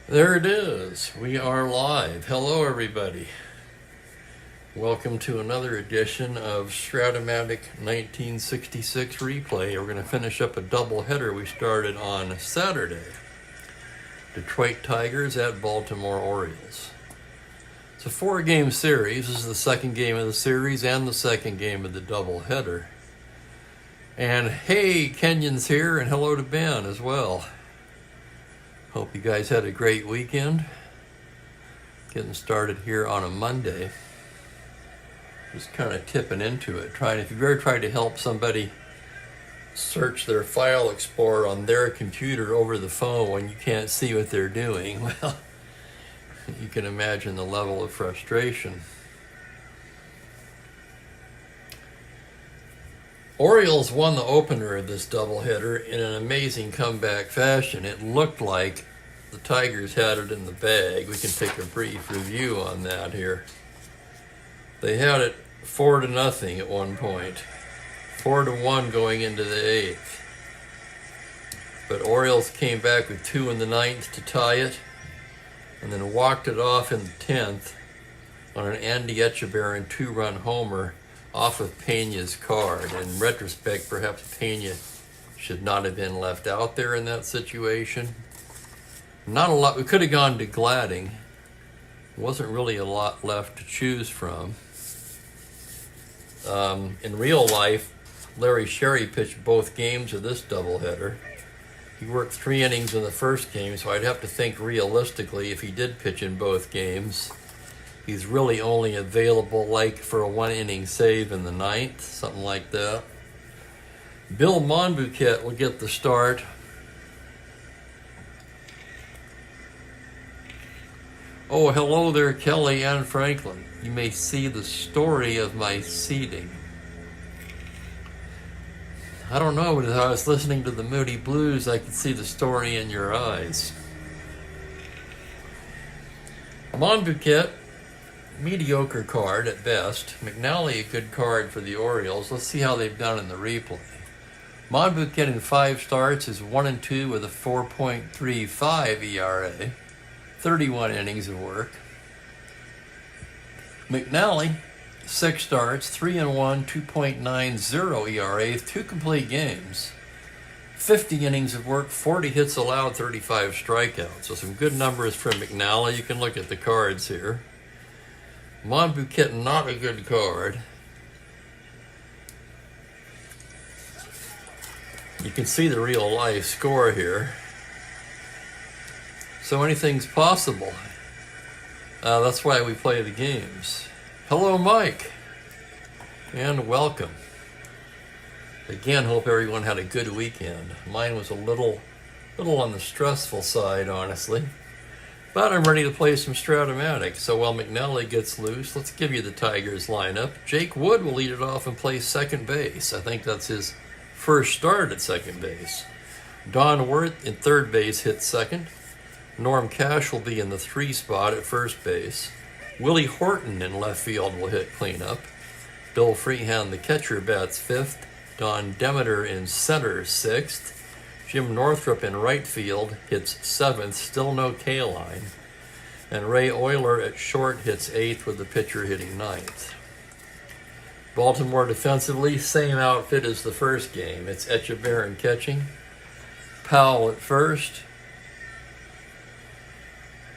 There it is. We are live. Hello, everybody. Welcome to another edition of Strat-O-Matic 1966 replay. We're going to finish up a doubleheader we started on Saturday. Detroit Tigers at Baltimore Orioles. It's a 4-game series. This is the second game of the series and the second game of the doubleheader. And hey, Kenyon's here, and hello to Ben as well. Hope you guys had a great weekend. Getting started here on a Monday. Just kind of tipping into it. If you've ever tried to help somebody search their file explorer on their computer over the phone when you can't see what they're doing, well, you can imagine the level of frustration. Orioles won the opener of this doubleheader in an amazing comeback fashion. It looked like the Tigers had it in the bag. We can take a brief review on that here. They had it 4-0 at one point, 4-1 going into the 8th. But Orioles came back with 2 in the 9th to tie it, and then walked it off in the 10th on an Andy Etchebarren 2-run homer off of Pena's card. In retrospect, perhaps Pena should not have been left out there in that situation. Not a lot. We could have gone to Gladding. Wasn't really a lot left to choose from. In real life, Larry Sherry pitched both games of this doubleheader. He worked 3 innings in the first game, so I'd have to think realistically if he did pitch in both games. He's really only available like for a 1-inning save in the 9th, something like that. Bill Monbouquet will get the start. Oh, hello there, Kelly and Franklin. You may see the story of my seating. I don't know, but as I was listening to the Moody Blues, I could see the story in your eyes. Monbouquet, mediocre card at best. McNally, a good card for the Orioles. Let's see how they've done in the replay. Monbouquet in 5 starts is 1-2 with a 4.35 ERA. 31 innings of work. McNally, 6 starts, 3-1, 2.90 ERA, 2 complete games. 50 innings of work, 40 hits allowed, 35 strikeouts. So some good numbers from McNally. You can look at the cards here. Monbouquet, not a good card. You can see the real life score here. So anything's possible. That's why we play the games. Hello, Mike, and welcome. Again, hope everyone had a good weekend. Mine was a little on the stressful side, honestly. But I'm ready to play some Strat-O-Matic. So while McNally gets loose, let's give you the Tigers lineup. Jake Wood will lead it off and play second base. I think that's his first start at second base. Don Wirth in third base hits second. Norm Cash will be in the 3 spot at first base. Willie Horton in left field will hit cleanup. Bill Freehand, the catcher, bats 5th. Don Demeter in center 6th. Jim Northrup in right field hits 7th, still no K-line. And Ray Euler at short hits 8th with the pitcher hitting 9th. Baltimore defensively, same outfit as the first game. It's Etchebarren catching. Powell at first.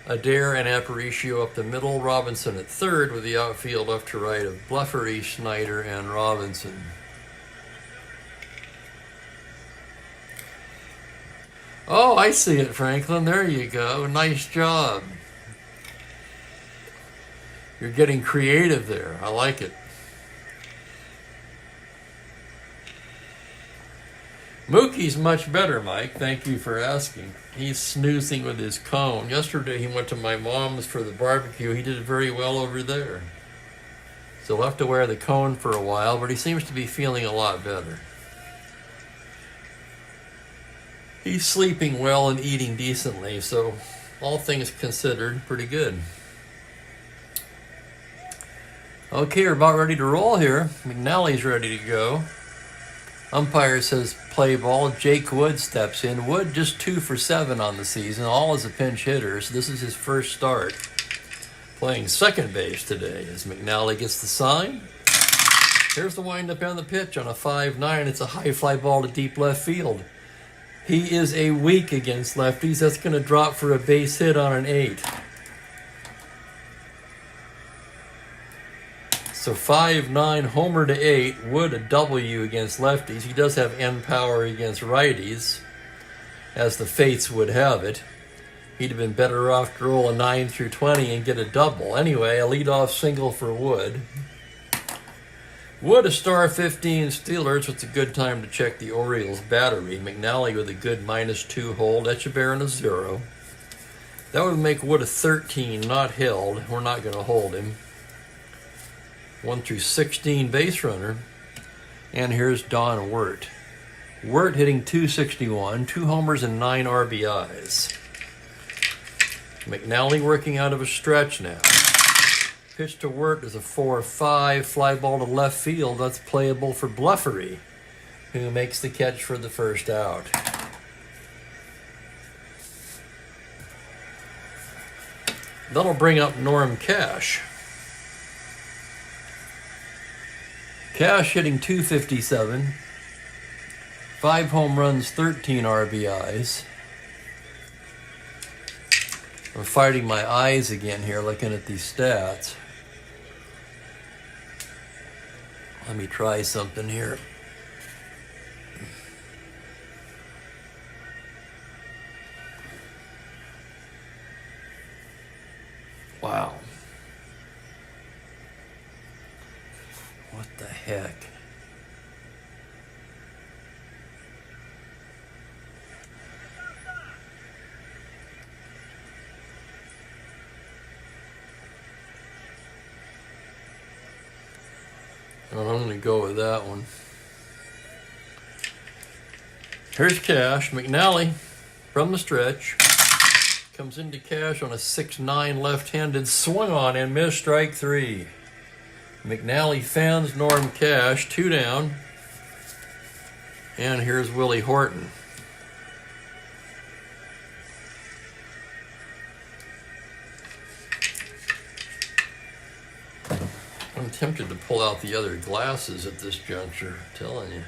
Adair and Aparicio up the middle. Robinson at third with the outfield left to right of Bleffery, Schneider, and Robinson. Oh, I see it, Franklin. There you go. Nice job. You're getting creative there. I like it. Mookie's much better, Mike. Thank you for asking. He's snoozing with his cone. Yesterday he went to my mom's for the barbecue. He did very well over there. So he'll have to wear the cone for a while, but he seems to be feeling a lot better. He's sleeping well and eating decently, so all things considered, pretty good. Okay, we're about ready to roll here. McNally's ready to go. Umpire says play ball. Jake Wood steps in. Wood just 2 for 7 on the season, all as a pinch hitter. So this is his first start playing second base today as McNally gets the sign. Here's the windup on the pitch on a 5-9. It's a high fly ball to deep left field. He is a weak against lefties. That's going to drop for a base hit on an 8. So 5-9, homer to 8. Wood a W against lefties. He does have end power against righties, as the fates would have it. He'd have been better off to roll a 9 through 20 and get a double. Anyway, a leadoff single for Wood. Wood a star 15 Steelers. It's a good time to check the Orioles battery. McNally with a good -2 hold. Echeverria a 0. That would make Wood a 13, not held. We're not going to hold him. 1 through 16 base runner. And here's Don Wirt. Wirt hitting .261, 2 homers and 9 RBIs. McNally working out of a stretch now. Pitch to Wirt is a 4-5 fly ball to left field. That's playable for Bluffery, who makes the catch for the first out. That'll bring up Norm Cash. Cash hitting .257, 5 home runs, 13 RBIs. I'm fighting my eyes again here looking at these stats. Let me try something here. Wow. What the heck? Well, I'm going to go with that one. Here's Cash. McNally from the stretch. Comes into Cash on a 6-9 left-handed swung on and missed, strike 3. McNally fans Norm Cash, 2 down. And here's Willie Horton. I'm tempted to pull out the other glasses at this juncture, I'm telling you.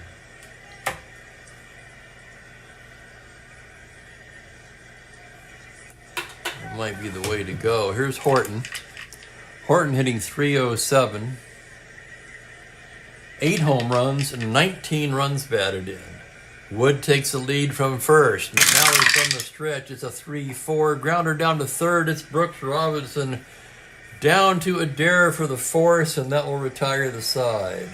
It might be the way to go. Here's Horton. Horton hitting .307. 8 home runs and 19 runs batted in. Wood takes the lead from first. McNally from the stretch. It's a 3-4. Grounder down to third. It's Brooks Robinson down to Adair for the fourth, and that will retire the side.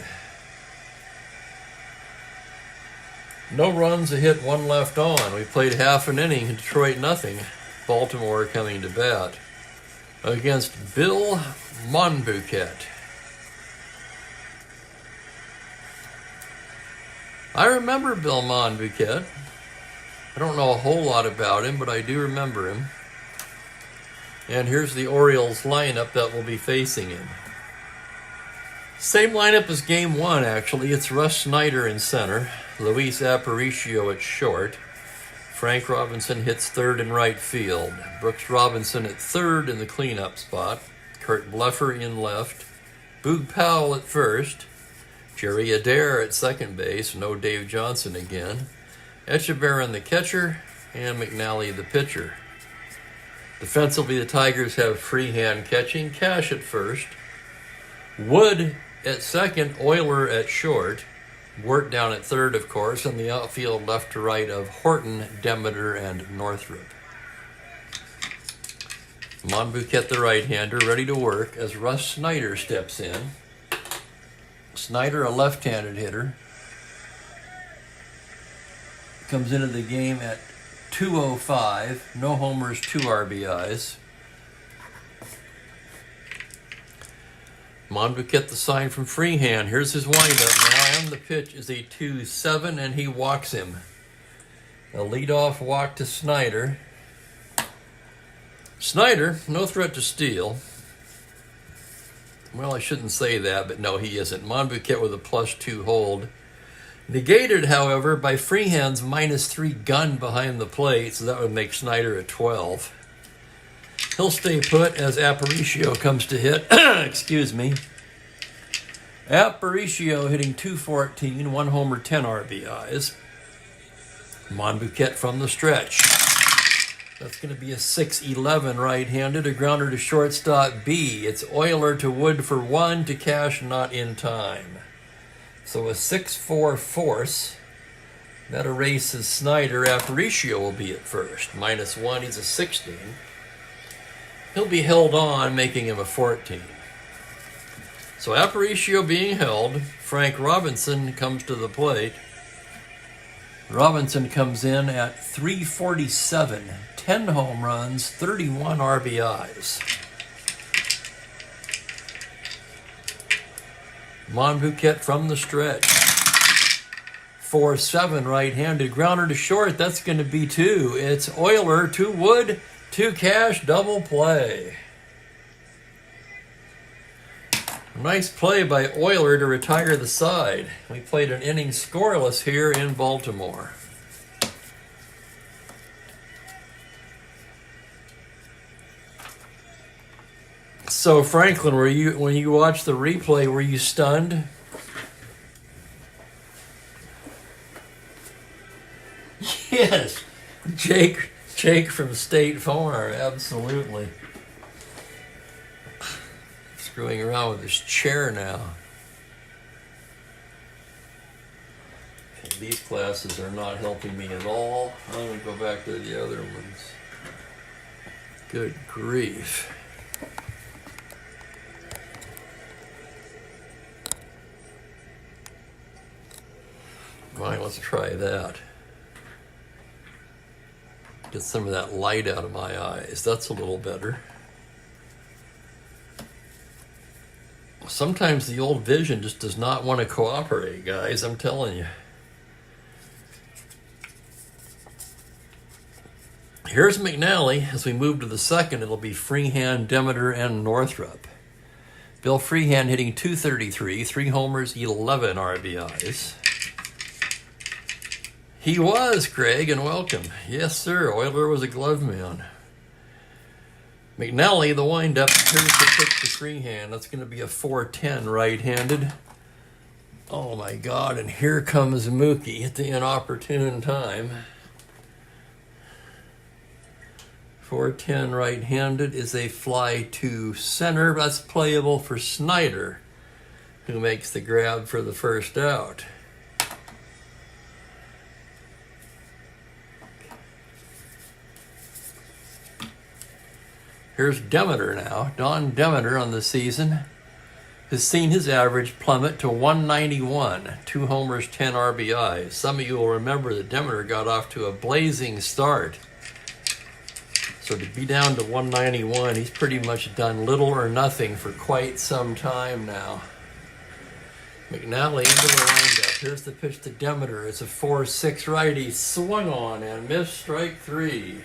No runs, a hit, 1 left on. We played half an inning. Detroit nothing. Baltimore coming to bat against Bill Monbouquet. I remember Bill Monbouquet. I don't know a whole lot about him, but I do remember him. And here's the Orioles lineup that will be facing him. Same lineup as game 1, actually. It's Russ Snyder in center, Luis Aparicio at short. Frank Robinson hits third and right field. Brooks Robinson at third in the cleanup spot. Kurt Bluffer in left. Boog Powell at first. Jerry Adair at second base. No Dave Johnson again. Echeverria the catcher. And McNally the pitcher. Defensively, the Tigers have freehand catching. Cash at first. Wood at second. Euler at short. Wirt down at third, of course, and the outfield left to right of Horton, Demeter, and Northrup. Monbouquet, the right-hander, ready to work as Russ Snyder steps in. Snyder, a left-handed hitter, comes into the game at .205, no homers, 2 RBIs. Monbouquet the sign from freehand. Here's his windup now, and the pitch is a 2-7, and he walks him. A leadoff walk to Snyder. Snyder, no threat to steal. Well, I shouldn't say that, but no, he isn't. Monbouquet with a +2 hold. Negated, however, by Freehand's -3 gun behind the plate, so that would make Snyder at 12. He'll stay put as Aparicio comes to hit. Excuse me. Aparicio hitting .214, 1 homer, 10 RBIs. Monbouquet from the stretch. That's going to be a 6-11 right-handed, a grounder to shortstop B. It's Euler to Wood for 1 to Cash, not in time. So a 6-4 force. That erases Snyder. Aparicio will be at first. -1, he's a 16. He'll be held on, making him a 14. So Aparicio being held, Frank Robinson comes to the plate. Robinson comes in at .347, 10 home runs, 31 RBIs. Monbouquet from the stretch. 4-7 right-handed, grounder to short, that's going to be 2. It's Euler to Wood to Cash, double play. Nice play by Euler to retire the side. We played an inning scoreless here in Baltimore. So Franklin, when you watched the replay, were you stunned? Yes, Jake from State Farm, absolutely. Screwing around with his chair now. Okay, these classes are not helping me at all. I'm going to go back to the other ones. Good grief. All right, let's try that. Get some of that light out of my eyes. That's a little better. Sometimes the old vision just does not want to cooperate, guys. I'm telling you. Here's McNally. As we move to the second, it'll be Freehand, Demeter, and Northrup. Bill Freehand hitting .233, 3 homers, 11 RBIs. He was, Craig, and welcome. Yes, sir. Euler was a glove man. McNally, the windup, here's the pitch to Freehand. That's going to be a 4-10 right-handed. Oh, my God, and here comes Mookie at the inopportune time. 4-10 right-handed is a fly to center. That's playable for Snyder, who makes the grab for the first out. Here's Demeter now. Don Demeter on the season has seen his average plummet to 191, 2 homers, 10 RBIs. Some of you will remember that Demeter got off to a blazing start. So to be down to 191, he's pretty much done little or nothing for quite some time now. McNally into the windup. Here's the pitch to Demeter. It's a 4-6 righty. Swung on and missed, strike 3.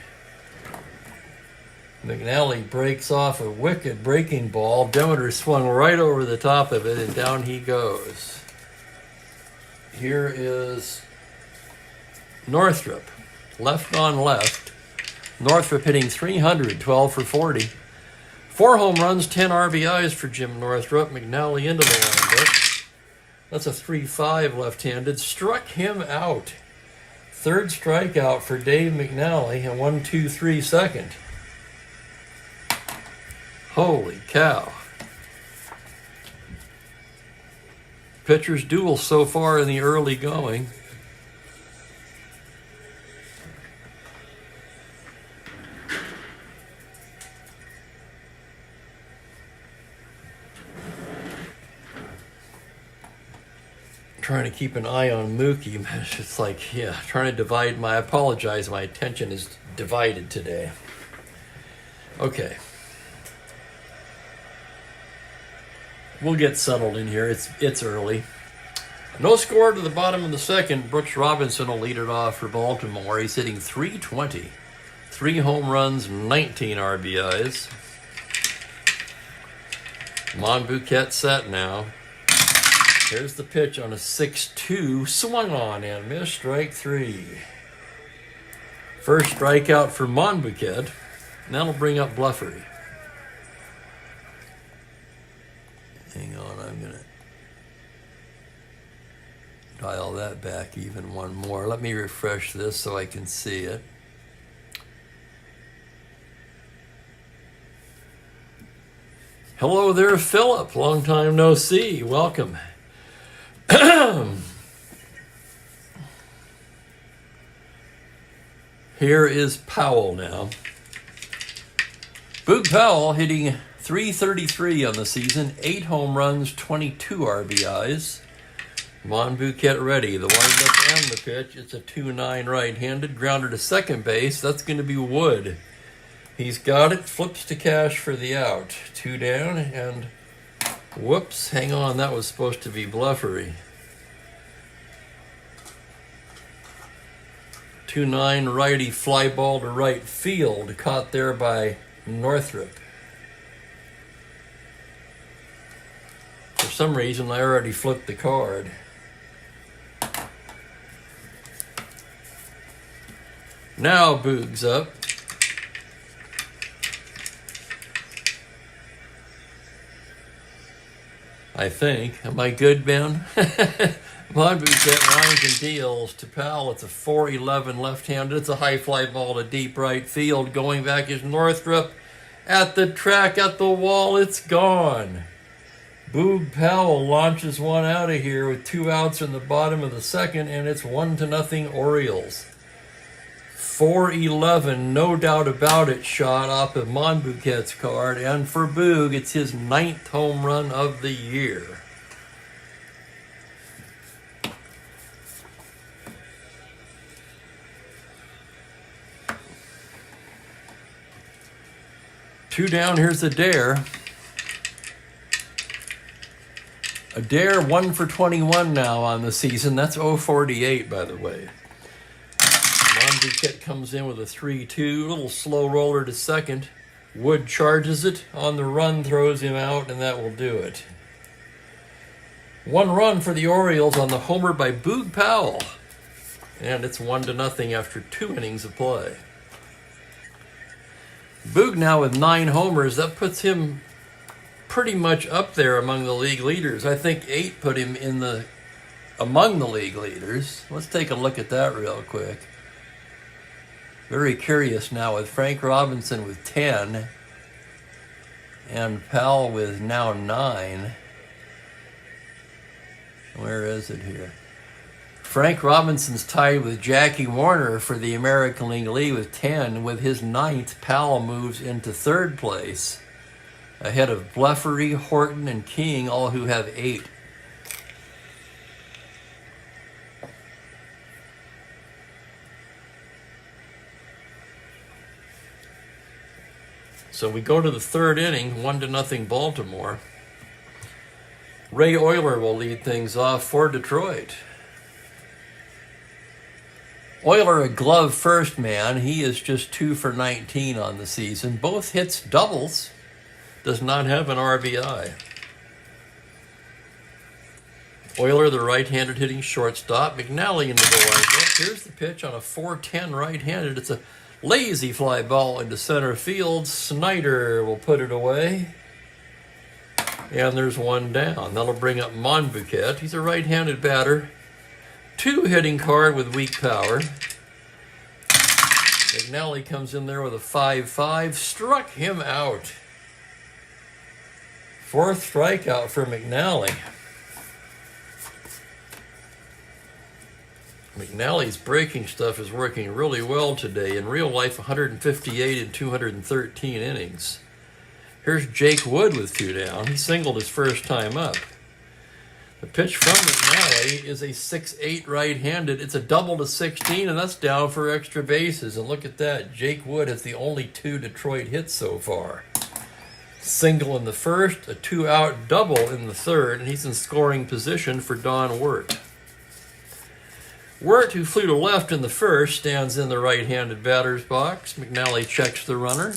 McNally breaks off a wicked breaking ball. Demeter swung right over the top of it, and down he goes. Here is Northrup, left on left. Northrup hitting .300, 12 for 40. 4 home runs, 10 RBIs for Jim Northrup. McNally into the windup. That's a 3-5 left-handed. Struck him out. Third strikeout for Dave McNally, and 1-2-3 second. Holy cow. Pitchers duel so far in the early going. Trying to keep an eye on Mookie. It's like, yeah, trying to divide I apologize, my attention is divided today. Okay. We'll get settled in here. It's early. No score to the bottom of the second. Brooks Robinson will lead it off for Baltimore. He's hitting .320. 3 home runs, 19 RBIs. Monbouquet set now. Here's the pitch on a 6-2, swung on and missed, strike 3. First strikeout for Monbouquet. That'll bring up Bluffery. Hang on, I'm going to dial that back even one more. Let me refresh this so I can see it. Hello there, Philip. Long time no see. Welcome. Here is Powell now. Boog Powell hitting .333 on the season, 8 home runs, 22 RBIs. Monbouquet ready. The windup and the pitch. It's a 2-9 right-handed. Grounded to second base. That's going to be Wood. He's got it. Flips to Cash for the out. 2 down and whoops. Hang on. That was supposed to be Bluffery. 2-9 righty fly ball to right field. Caught there by Northrop. For some reason, I already flipped the card. Now Boog's up. I think. Am I good, Ben? Monbouquet lines and deals to Powell. It's a 4-11 left-handed. It's a high fly ball to deep right field. Going back is Northrop. At the track, at the wall, it's gone. Boog Powell launches one out of here with 2 outs in the bottom of the second, and it's 1-0 Orioles. 4-11, no doubt about it, shot off of Monbouquet's card, and for Boog, it's his 9th home run of the year. Two down, here's Adair. Adair 1 for 21 now on the season. That's 0-48, by the way. Monbouquet comes in with a 3-2, little slow roller to second. Wood charges it on the run, throws him out, and that will do it. 1 run for the Orioles on the homer by Boog Powell. And it's 1-0 after 2 innings of play. Boog now with 9 homers. That puts him pretty much up there among the league leaders. I think 8 put him in among the league leaders. Let's take a look at that real quick. Very curious now with Frank Robinson with 10 and Powell with now 9. Where is it here? Frank Robinson's tied with Jackie Warner for the American League lead with 10. With his 9th, Powell moves into 3rd place, ahead of Bluffery, Horton, and King, all who have 8. So we go to the 3rd inning, 1-0 Baltimore. Ray Euler will lead things off for Detroit. Euler, a glove first man. He is just 2 for 19 on the season. Both hits doubles. Does not have an RBI. Euler, the right-handed hitting shortstop. McNally into the windup. Here's the pitch on a 4-10 right-handed. It's a lazy fly ball into center field. Snyder will put it away. And there's 1 down. That'll bring up Monbouquet. He's a right-handed batter. 2 hitting card with weak power. McNally comes in there with a 5-5. Struck him out. 4th strikeout for McNally. McNally's breaking stuff is working really well today. In real life, 158 in 213 innings. Here's Jake Wood with 2 down. He singled his first time up. The pitch from McNally is a 6-8 right-handed. It's a double to 16, and that's down for extra bases. And look at that. Jake Wood has the only 2 Detroit hits so far. Single in the first, a 2-out double in the 3rd, and he's in scoring position for Don Wirt. Wirt, who flew to left in the first, stands in the right-handed batter's box. McNally checks the runner.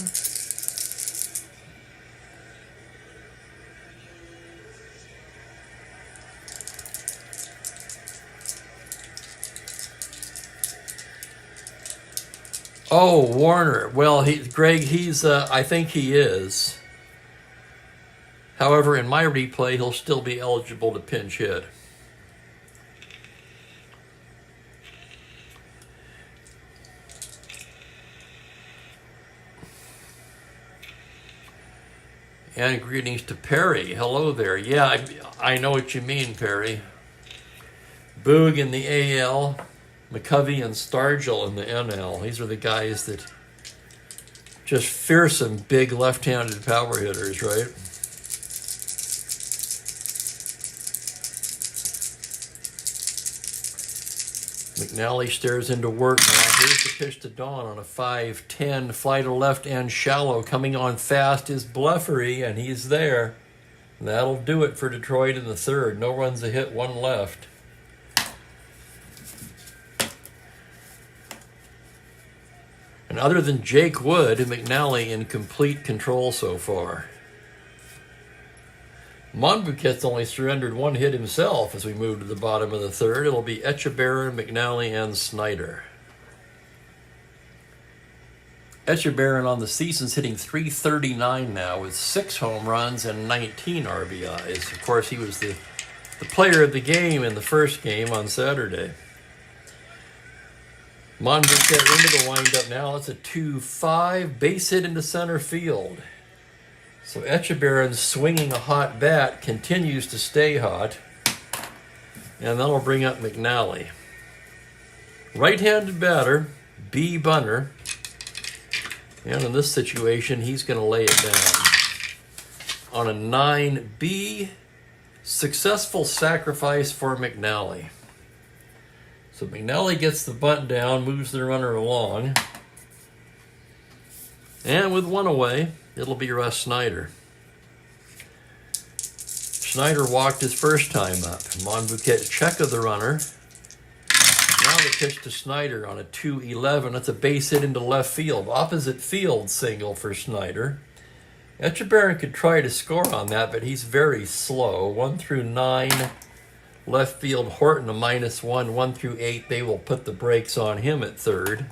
Oh, Warner. Well, Greg, I think he is. However, in my replay, he'll still be eligible to pinch hit. And greetings to Perry. Hello there. Yeah, I know what you mean, Perry. Boog in the AL, McCovey and Stargell in the NL. These are the guys that just fearsome big left-handed power hitters, right? McNally stares into work now. Here's the pitch to Dawn on a 5-10 fly to left and shallow. Coming on fast is Bleffery, and he's there. And that'll do it for Detroit in the third. No runs a hit, one left. And other than Jake Wood, McNally in complete control so far. Monbouquet's only surrendered one hit himself as we move to the bottom of the third. It'll be Etchebarren, McNally, and Snyder. Etchebarren on the season's hitting .339 now with 6 home runs and 19 RBIs. Of course, he was the player of the game in the first game on Saturday. Monbouquet into the windup now. It's a 2-5 base hit into center field. So Etchebarren swinging a hot bat continues to stay hot. And that'll bring up McNally. Right-handed batter, B. Bunner. And in this situation, he's going to lay it down. On a 9B, successful sacrifice for McNally. So McNally gets the bunt down, moves the runner along. And with one away, it'll be Russ Snyder. Snyder walked his first time up. Monbouquet check of the runner. Now the pitch to Snyder on a 2-11. It's a base hit into left field. Opposite field single for Snyder. Etchebarren could try to score on that, but he's very slow. 1 through 9. Left field, Horton a -1. 1 through 8, they will put the brakes on him at third.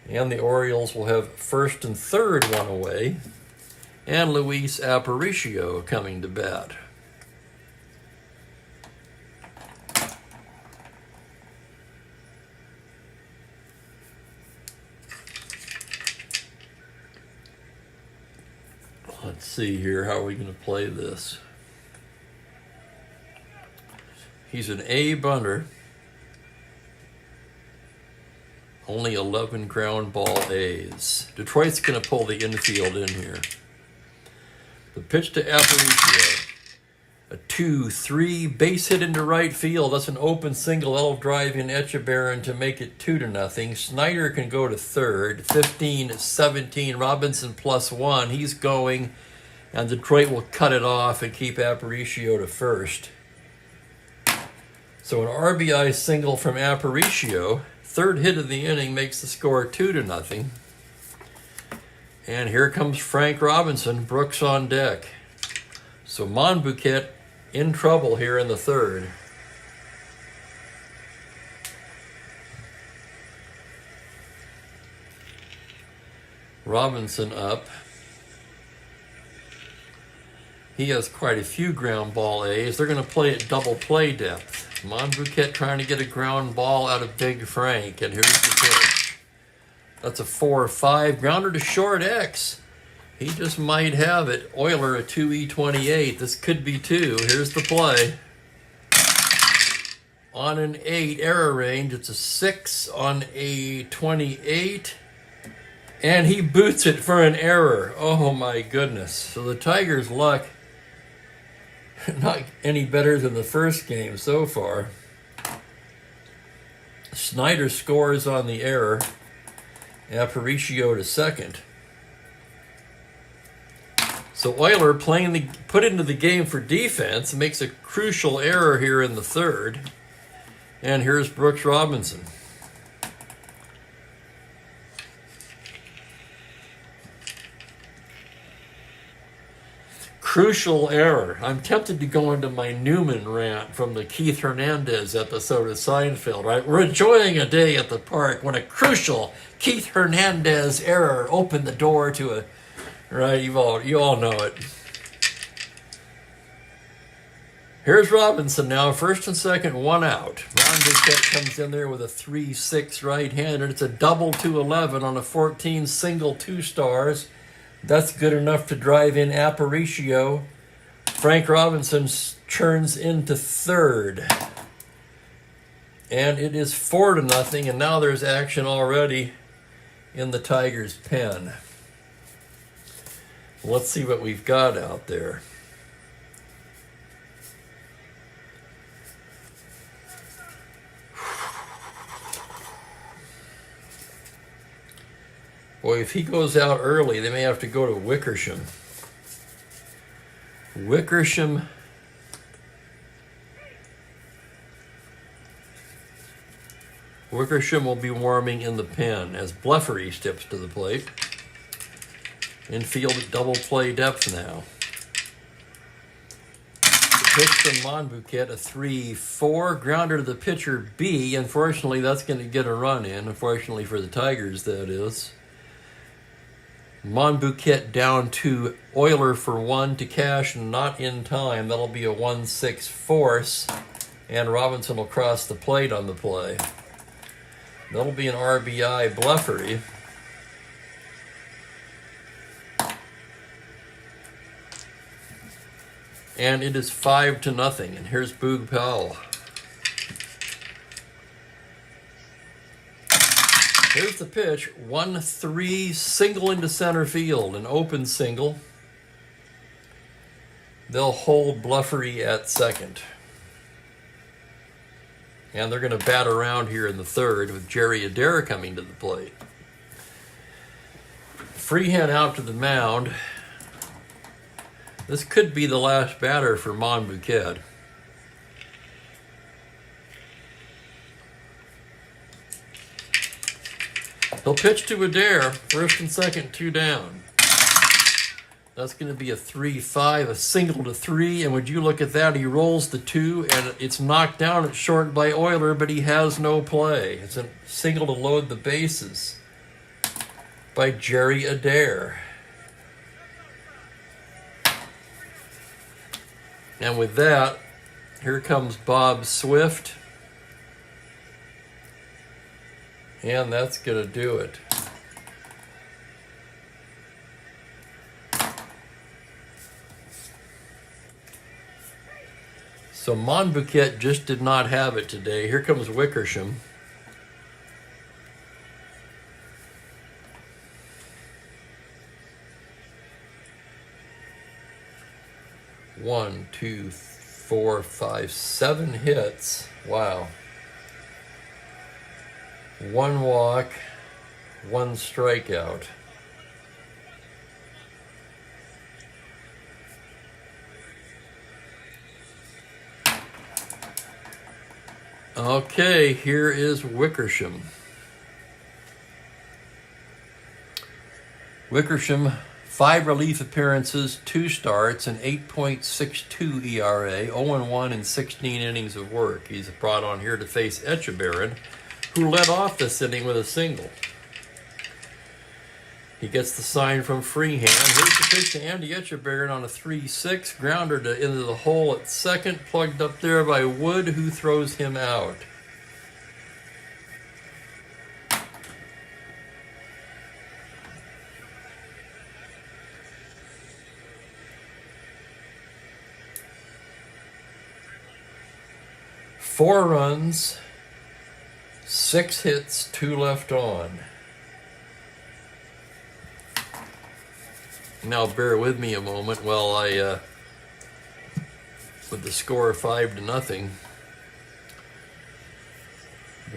And the Orioles will have first and third one away. And Luis Aparicio coming to bat. Let's see here, how are we going to play this? He's an A bunter. Only 11 ground ball A's. Detroit's going to pull the infield in here. The pitch to Aparicio. A 2-3 base hit into right field. That's an open single. That'll drive in Etchebarren to make it 2-0. Snyder can go to third. 15-17. Robinson +1. He's going. And Detroit will cut it off and keep Aparicio to first. So an RBI single from Aparicio. Third hit of the inning makes the score 2-0. And here comes Frank Robinson, Brooks on deck. So Monbouquet in trouble here in the third. Robinson up. He has quite a few ground ball A's. They're going to play at double play depth. Monbouquet trying to get a ground ball out of Big Frank. And here's the pitch. That's a 4-5. Grounder to short X. He just might have it. Euler a 2E28. This could be 2. Here's the play. On an 8 error range. It's a 6 on a 28. And he boots it for an error. Oh my goodness. So the Tigers' luck not any better than the first game so far. Snyder scores on the error. Aparicio to second. So Euler put into the game for defense, makes a crucial error here in the third. And here's Brooks Robinson. Crucial error. I'm tempted to go into my Newman rant from the Keith Hernandez episode of Seinfeld, right? We're enjoying a day at the park when a crucial Keith Hernandez error opened the door to a... Right, you all know it. Here's Robinson now, first and second, one out. Ron Duquette comes in there with a 3-6 right-hander. It's a double 211 on a 14 single 2 stars. That's good enough to drive in Aparicio. Frank Robinson churns into third. And it is 4-0, and now there's action already in the Tigers' pen. Let's see what we've got out there. Boy, if he goes out early, they may have to go to Wickersham. Wickersham will be warming in the pen as Bleffery steps to the plate. Infield at double play depth now. The pitch from Monbouquet, a 3-4. Grounder to the pitcher, B. Unfortunately, that's going to get a run in. Unfortunately for the Tigers, that is. Monbouquet down to Euler for 1 to cash, not in time. That'll be a 1-6 force, and Robinson will cross the plate on the play. That'll be an RBI Bleffery. And it is 5-0, and here's Boog Powell. Here's the pitch, 1-3, single into center field, an open single. They'll hold Bleffery at second. And they're going to bat around here in the third with Jerry Adair coming to the plate. Freehand out to the mound. This could be the last batter for Monbouquet. He'll pitch to Adair, first and second, 2 down. That's going to be a 3-5, a single to 3, and would you look at that, he rolls the 2, and it's knocked down at short by Euler, but he has no play. It's a single to load the bases by Jerry Adair. And with that, here comes Bob Swift. And that's going to do it. So Monbouquet just did not have it today. Here comes Wickersham. One, two, 4, 5, 7 hits. Wow. 1 walk, 1 strikeout. Okay, here is Wickersham. Wickersham, 5 relief appearances, 2 starts, an 8.62 ERA, 0-1 in 16 innings of work. He's brought on here to face Echeverrin, who led off this inning with a single. He gets the sign from Freehand. Here's the pitch to Andy Echeverrin on a 3-6. Grounder into the hole at second, plugged up there by Wood, who throws him out. Four runs, 6 hits, 2 left on. Now bear with me a moment while I, with the score 5-0,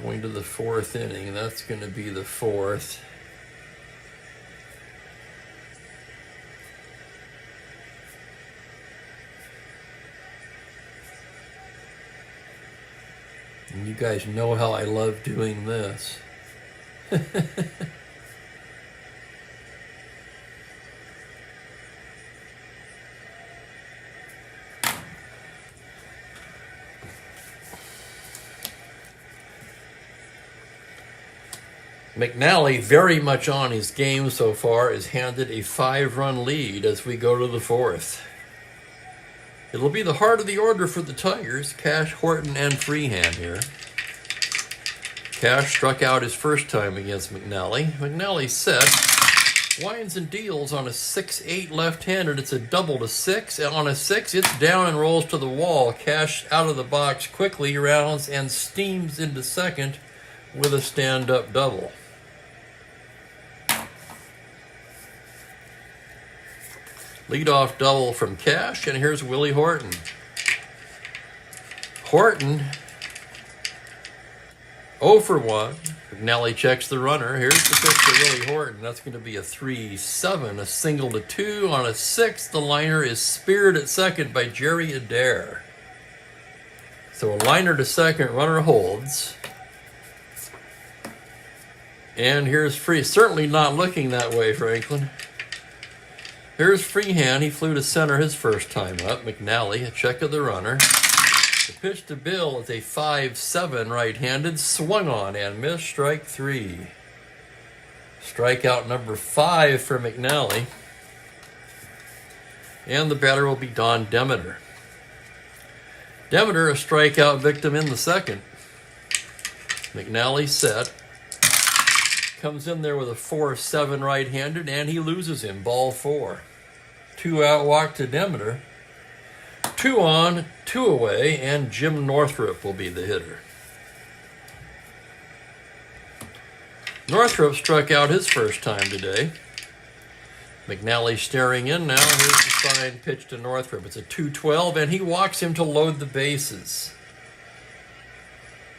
going to the 4th inning. That's going to be the 4th. And you guys know how I love doing this. McNally, very much on his game so far, is handed a 5-run lead as we go to the 4th. It'll be the heart of the order for the Tigers. Cash, Horton, and Freehand here. Cash struck out his first time against McNally. McNally set, winds and deals on a 6-8 left-handed. It's a double to 6. On a 6, it's down and rolls to the wall. Cash out of the box quickly, rounds and steams into second with a stand-up double. Leadoff double from Cash, and here's Willie Horton. Horton, 0 for 1. McNally checks the runner. Here's the pitch to Willie Horton. That's going to be a 3-7, a single to 2. On a 6, the liner is speared at second by Jerry Adair. So a liner to second, runner holds. And here's Free. Certainly not looking that way, Franklin. Here's Freehand. He flew to center his first time up. McNally, a check of the runner. The pitch to Bill is a 5-7 right-handed. Swung on and missed. Strike 3. Strikeout number 5 for McNally. And the batter will be Don Demeter. Demeter, a strikeout victim in the second. McNally set. Comes in there with a 4-7 right-handed, and he loses him. Ball 4. 2 out walk to Demeter. 2 on, 2 away, and Jim Northrup will be the hitter. Northrup struck out his first time today. McNally staring in now. Here's the sign pitch to Northrup. It's a 2-12, and he walks him to load the bases.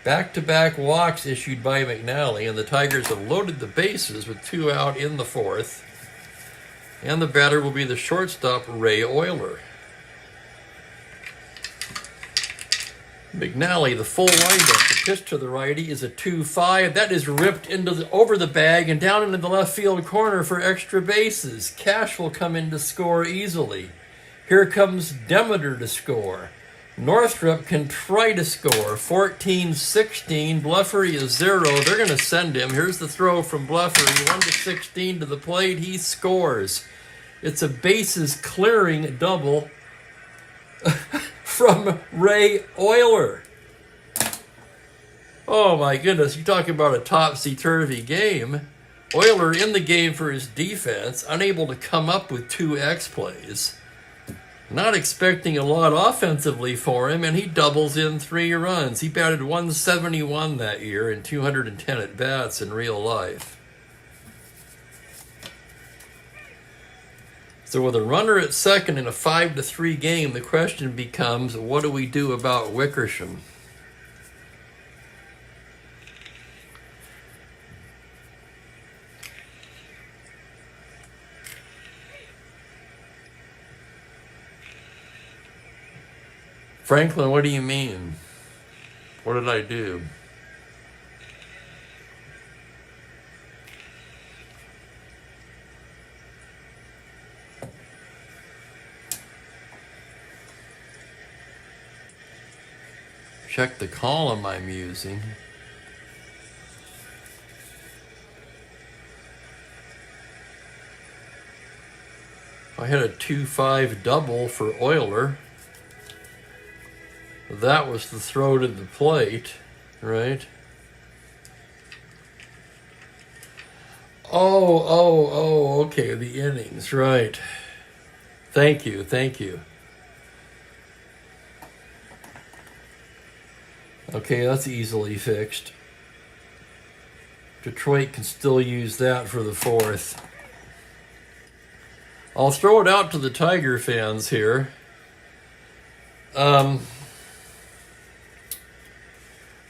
Back-to-back walks issued by McNally, and the Tigers have loaded the bases with 2 out in the 4th. And the batter will be the shortstop, Ray Euler. McNally, the full windup. The pitch to the righty is a 2-5. That is ripped over the bag and down into the left field corner for extra bases. Cash will come in to score easily. Here comes Demeter to score. Northrup can try to score. 14-16. Bluffery is 0. They're going to send him. Here's the throw from Bluffery. 1-16 to the plate. He scores. It's a bases clearing double from Ray Euler. Oh my goodness, you talk about a topsy-turvy game. Euler in the game for his defense, unable to come up with 2 X plays. Not expecting a lot offensively for him, and he doubles in 3 runs. He batted 171 that year in 210 at-bats in real life. So with a runner at second in a 5-3 game, the question becomes, what do we do about Wickersham? Franklin, what do you mean? What did I do? Check the column I'm using. I had a 2-5 double for Euler. That was the throw to the plate, right? Oh, okay, the innings, right. Thank you. Okay, that's easily fixed. Detroit can still use that for the 4th. I'll throw it out to the Tiger fans here.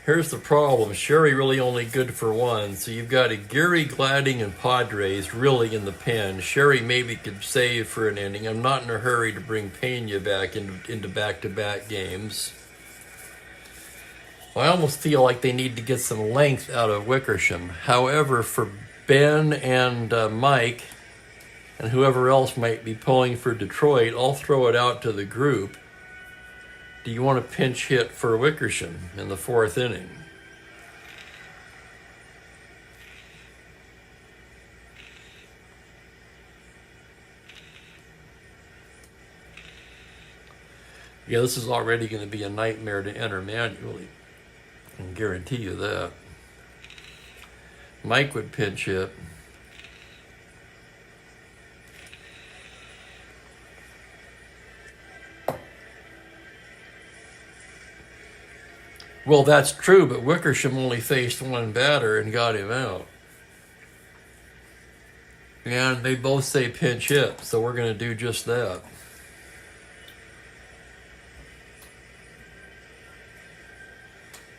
Here's the problem. Sherry really only good for 1. So you've got a Gary, Gladding, and Padres really in the pen. Sherry maybe could save for an inning. I'm not in a hurry to bring Pena back into back-to-back games. I almost feel like they need to get some length out of Wickersham. However, for Ben and Mike, and whoever else might be pulling for Detroit, I'll throw it out to the group. Do you want a pinch hit for Wickersham in the 4th inning? Yeah, this is already going to be a nightmare to enter manually. I can guarantee you that. Mike would pinch hit. Well, that's true, but Wickersham only faced one batter and got him out. And they both say pinch hit, so we're going to do just that.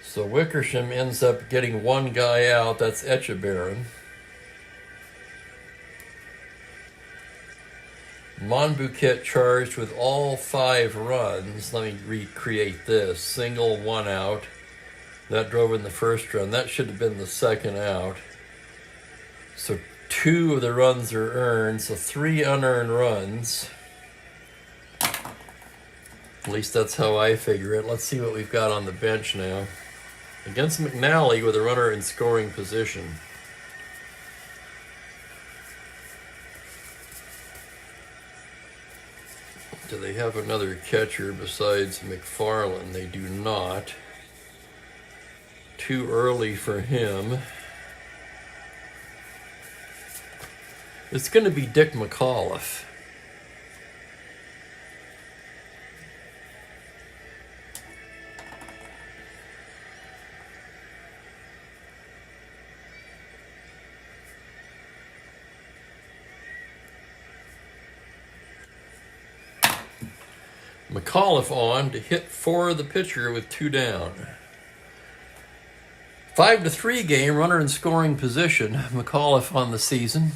So Wickersham ends up getting one guy out, that's Etchebarren. Monbouquet charged with all 5 runs. Let me recreate this. Single, 1 out. That drove in the first run. That should have been the second out. So 2 of the runs are earned, so 3 unearned runs. At least that's how I figure it. Let's see what we've got on the bench now. Against McNally with a runner in scoring position. Do they have another catcher besides McFarland? They do not. Too early for him. It's going to be Dick McAuliffe. McAuliffe on to hit for the pitcher with 2 down. 5-3 game, runner in scoring position. McAuliffe on the season.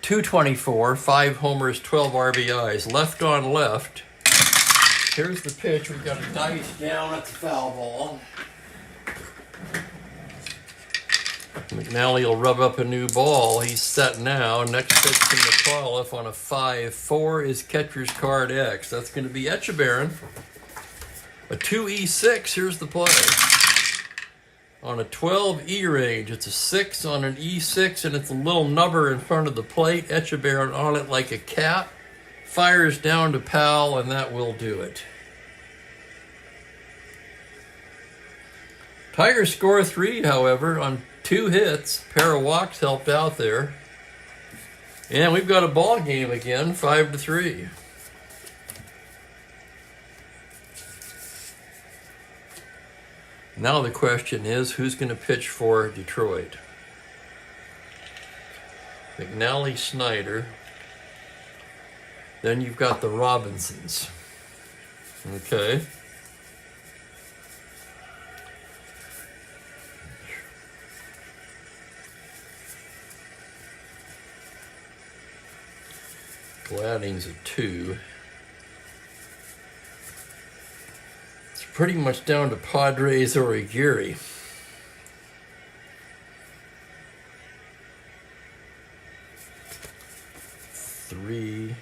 224, 5 homers, 12 RBIs. Left on left. Here's the pitch. We've got a dice down at the foul ball. McNally will rub up a new ball. He's set now. Next pitch from McAuliffe on a 5-4 is catcher's card X. That's going to be Etchebarren. A 2E6. Here's the play. On a 12 E range, it's a 6 on an E6, and it's a little nubber in front of the plate. Etchebarren on it like a cat. Fires down to Powell, and that will do it. Tigers score 3, however, on 2 hits. Pair of walks helped out there. And we've got a ball game again, 5-3. Now the question is, who's going to pitch for Detroit? McNally, Snyder. Then you've got the Robinsons. Okay. Gladding's a 2. It's pretty much down to Padres or Aguirre. Three,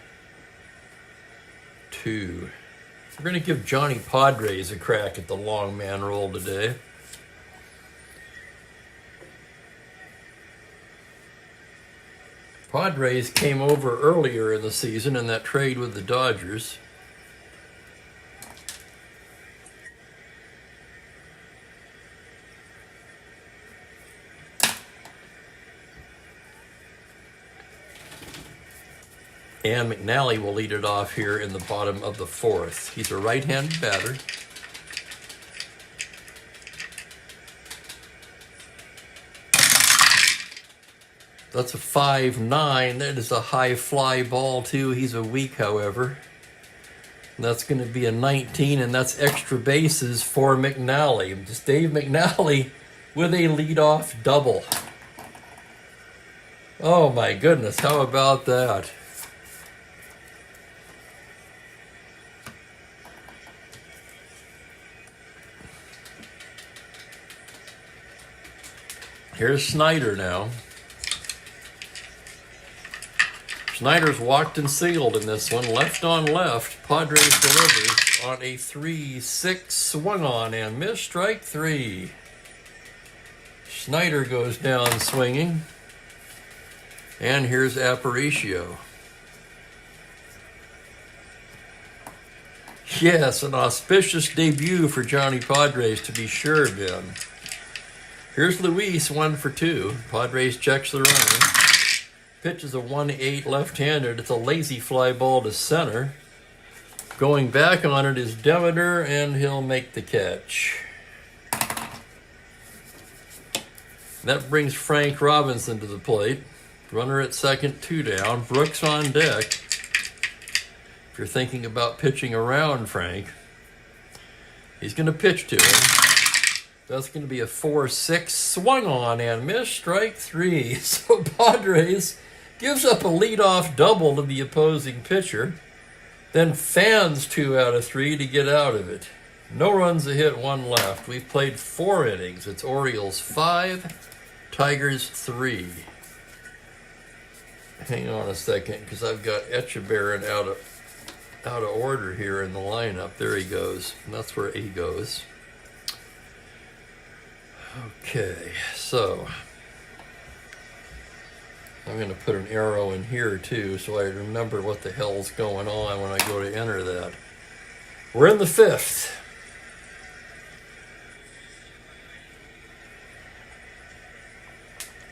2. We're going to give Johnny Padres a crack at the long man role today. Padres came over earlier in the season in that trade with the Dodgers. And McNally will lead it off here in the bottom of the 4th. He's a right-handed batter. That's a 5-9. That is a high fly ball, too. He's a weak, however. That's going to be a 19, and that's extra bases for McNally. Just Dave McNally with a leadoff double. Oh, my goodness. How about that? Here's Snyder now. Snyder's walked and singled in this one. Left on left. Padres delivers on a 3-6 swung on and missed. Strike 3. Snyder goes down swinging. And here's Aparicio. Yes, an auspicious debut for Johnny Padres, to be sure, Ben. Here's Luis, 1 for 2. Padres checks the runner. Pitches a 1-8 left-handed. It's a lazy fly ball to center. Going back on it is Demeter, and he'll make the catch. That brings Frank Robinson to the plate. Runner at second, 2 down. Brooks on deck. If you're thinking about pitching around Frank, he's going to pitch to him. That's going to be a 4-6. Swung on and missed. Strike 3. So Padres gives up a leadoff double to the opposing pitcher. Then fans 2 out of 3 to get out of it. No runs a hit, 1 left. We've played 4 innings. It's Orioles 5, Tigers 3. Hang on a second, because I've got Echeverria out of order here in the lineup. There he goes. And that's where he goes. Okay, so I'm going to put an arrow in here too, so I remember what the hell's going on when I go to enter that. We're in the 5th.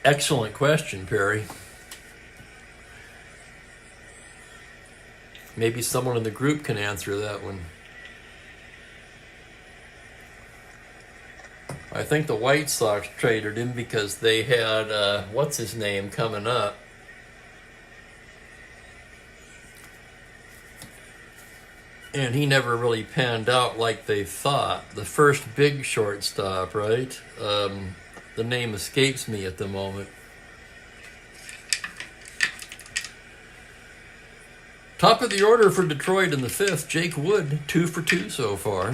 Excellent question, Perry. Maybe someone in the group can answer that one. I think the White Sox traded him because they had, what's his name, coming up. And he never really panned out like they thought. The first big shortstop, right? The name escapes me at the moment. Top of the order for Detroit in the 5th, Jake Wood, 2 for 2 so far.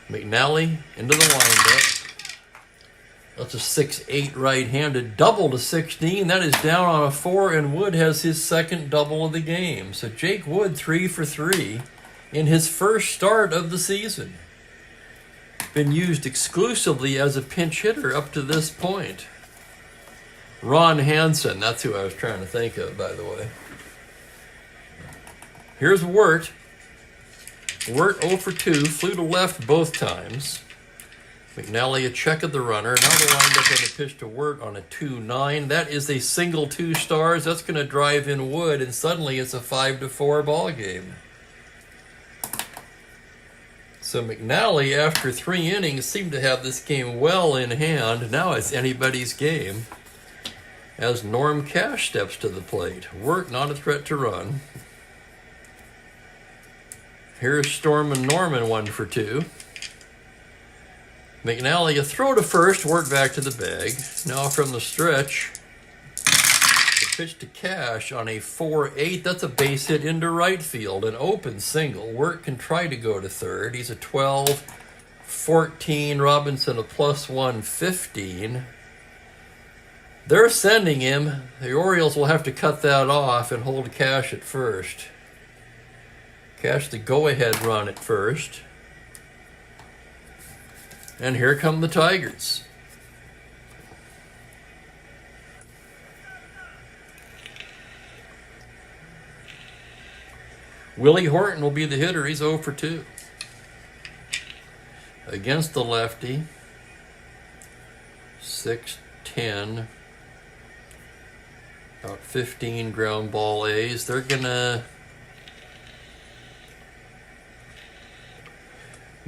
McNally into the windup. That's a 6-8 right-handed. Double to 16. That is down on a 4, and Wood has his second double of the game. So Jake Wood, 3 for 3 in his first start of the season. Been used exclusively as a pinch hitter up to this point. Ron Hansen, that's who I was trying to think of, by the way. Here's Wirt. Wirt 0 for 2, flew to left both times. McNally a check of the runner. Now the windup on the pitch to Wirt on a 2-9. That is a single 2 stars. That's going to drive in Wood, and suddenly it's a 5-4 ball game. So McNally, after 3 innings, seemed to have this game well in hand. Now it's anybody's game as Norm Cash steps to the plate. Wirt not a threat to run. Here's Storm and Norman, 1 for 2. McNally a throw to first, Wirt back to the bag. Now from the stretch, the pitch to Cash on a 4-8. That's a base hit into right field, an open single. Wirt can try to go to third. He's a 12-14. Robinson a +115. They're sending him. The Orioles will have to cut that off and hold Cash at first. Cash the go-ahead run at first. And here come the Tigers. Willie Horton will be the hitter. He's 0 for 2. Against the lefty. 6-10. About 15 ground ball A's. They're going to...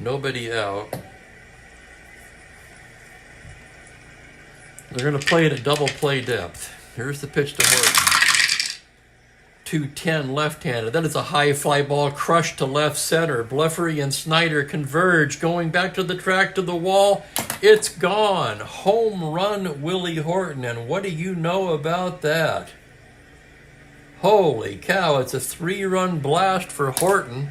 Nobody out. They're going to play it at double play depth. Here's the pitch to Horton. 2-10 left-handed. That is a high fly ball crushed to left center. Bleffery and Snyder converge. Going back to the track to the wall. It's gone. Home run Willie Horton. And what do you know about that? Holy cow. It's a 3-run blast for Horton.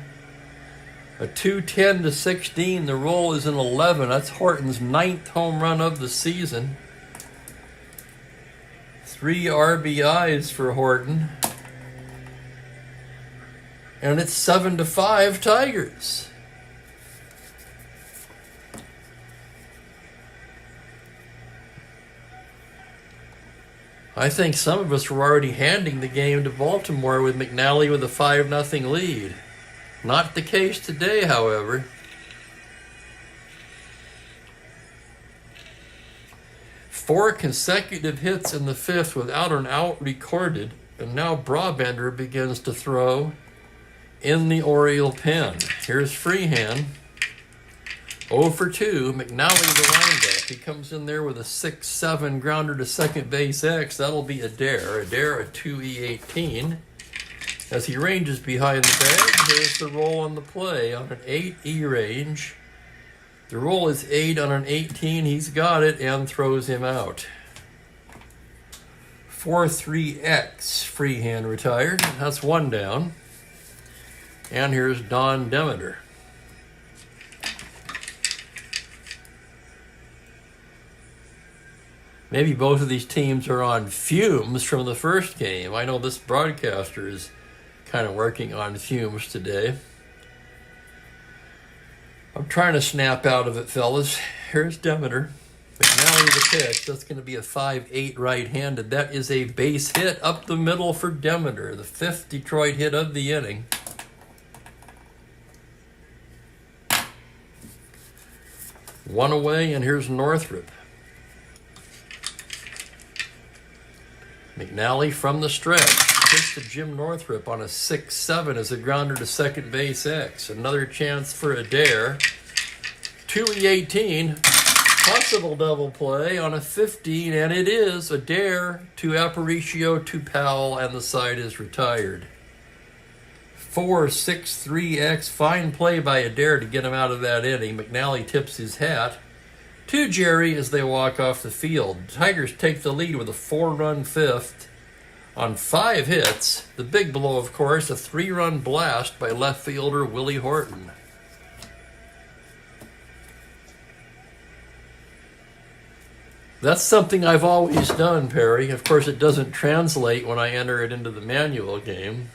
A 210 to 16. The roll is an 11. That's Horton's 9th home run of the season. 3 RBIs for Horton. And it's 7-5 Tigers. I think some of us were already handing the game to Baltimore with McNally with a 5-0 lead. Not the case today, however. Four consecutive hits in the fifth without an out recorded, and now Brabender begins to throw in the Oriole pen. Here's Freehand. 0 for 2. McNally the windup. He comes in there with a 6-7 grounder to second base X. That'll be a dare. A 2E18. As he ranges behind the bag, here's the roll on the play on an 8E range. The roll is 8 on an 18. He's got it and throws him out. 4-3X. Freehand retired. That's one down. And here's Don Demeter. Maybe both of these teams are on fumes from the first game. I know this broadcaster is kind of working on fumes today. I'm trying to snap out of it, fellas. Here's Demeter. McNally the pitch. That's going to be a 5-8 right-handed. That is a base hit up the middle for Demeter, the 5th Detroit hit of the inning. One away, and here's Northrup. McNally from the stretch. Pitch to Jim Northrup on a 6-7 as a grounder to second base X. Another chance for a dare. 2E18. Possible double play on a 15, and it is a dare to Aparicio to Powell, and the side is retired. 4-6-3X. Fine play by Adair to get him out of that inning. McNally tips his hat to Jerry as they walk off the field. Tigers take the lead with a 4-run fifth on 5 hits. The big blow, of course, a 3-run blast by left fielder Willie Horton. That's something I've always done, Perry. Of course, it doesn't translate when I enter it into the manual game.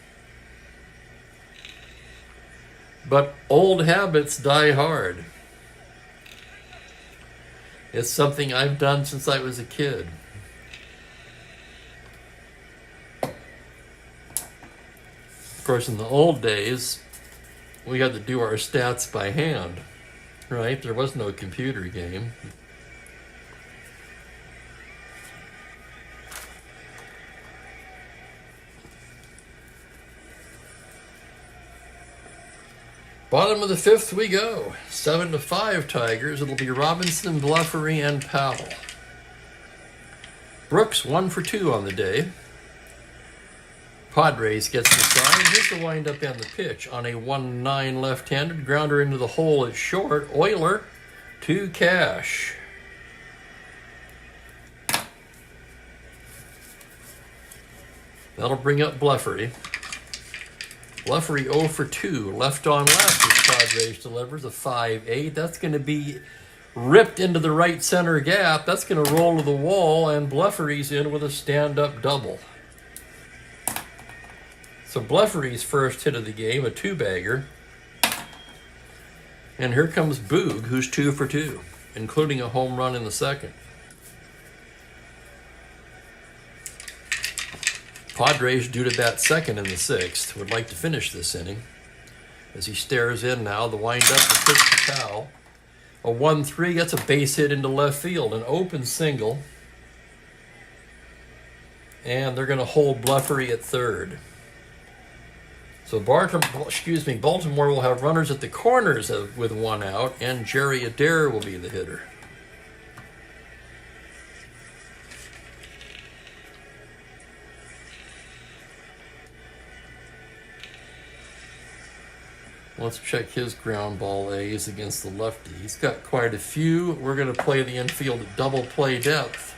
But old habits die hard. It's something I've done since I was a kid. Of course, in the old days, we had to do our stats by hand, right? There was no computer game. Bottom of the 5th we go. 7-5 Tigers. It'll be Robinson, Bluffery, and Powell. Brooks 1 for 2 on the day. Padres gets the sign. Here's the windup and the pitch on a 1-9 left-handed. Grounder into the hole at short. Euler to Cash. That'll bring up Bluffery. Bluffery 0 for 2, left on left as Padres delivers a 5-8. That's going to be ripped into the right center gap. That's going to roll to the wall, and Bluffery's in with a stand-up double. So Bluffery's first hit of the game, a 2-bagger. And here comes Boog, who's 2 for 2, including a home run in the second. Padres due to bat second in the 6th. Would like to finish this inning. As he stares in now, the windup, the pitch to Powell. A 1-3, that's a base hit into left field. An open single. And they're going to hold Bluffery at third. So Baltimore will have runners at the corners with 1 out, and Jerry Adair will be the hitter. Let's check his ground ball A's against the lefty. He's got quite a few. We're going to play the infield at double play depth.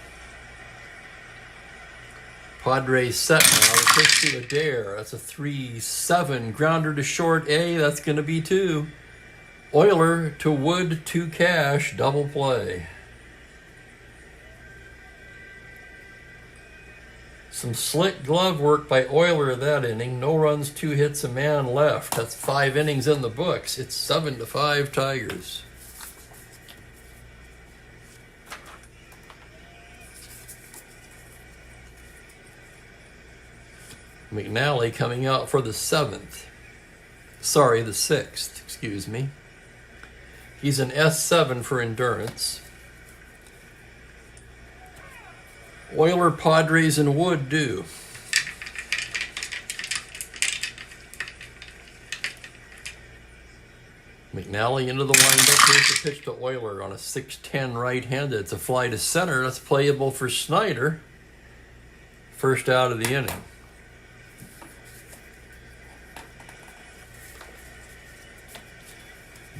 Padres set now. The pitch to Adair. That's a 3-7. Grounder to short A. That's going to be 2. Euler to Wood to Cash. Double play. Some slick glove work by Euler that inning. No runs, 2 hits, a man left. That's 5 innings in the books. It's 7-5 Tigers. McNally coming out for the 7th. Sorry, the 6th, excuse me. He's an S7 for endurance. Oiler, Padres, and Wood do. McNally into the windup. Here's the pitch to Oiler on a 6-10 right-handed. It's a fly to center. That's playable for Snyder. First out of the inning.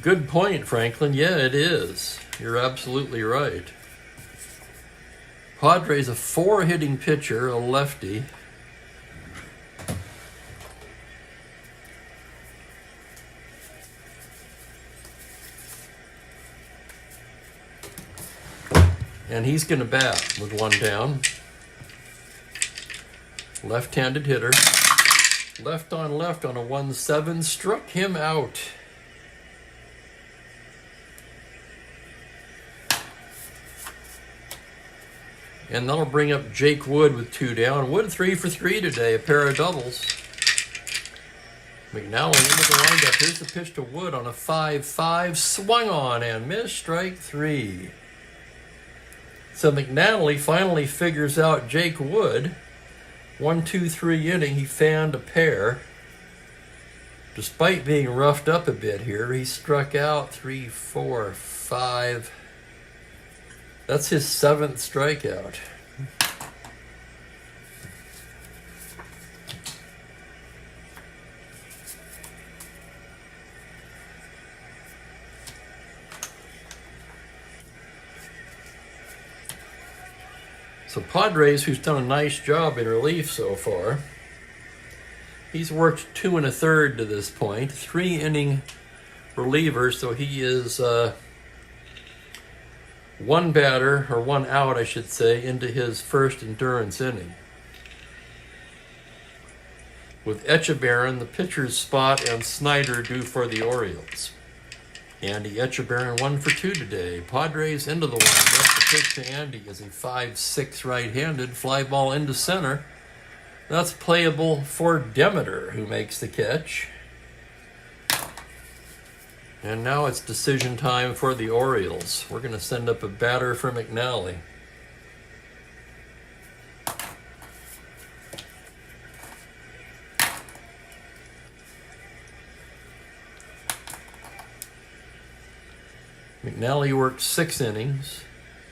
Good point, Franklin. Yeah, it is. You're absolutely right. Padres, a 4-hitting pitcher, a lefty. And he's going to bat with one down. Left-handed hitter. Left on a 1-7. Struck him out. And that'll bring up Jake Wood with 2 down. Wood 3 for 3 today, a pair of doubles. McNally into the windup. Here's the pitch to Wood on a 5-5. Swung on and missed. Strike 3. So McNally finally figures out Jake Wood. 1-2-3 inning, he fanned a pair. Despite being roughed up a bit here, he struck out 3, 4, 5. That's his 7th strikeout. So Padres, who's done a nice job in relief so far, he's worked 2 1/3 to this point, 3-inning reliever, so he is one batter, or one out, I should say, into his first endurance inning. With Echebarren, the pitcher's spot, and Snyder due for the Orioles. Andy Echebarren 1 for 2 today. Padres into the windup. The pitch to Andy is a 5-6 right-handed fly ball into center. That's playable for Demeter, who makes the catch. And now it's decision time for the Orioles. We're going to send up a batter for McNally. McNally worked 6 innings,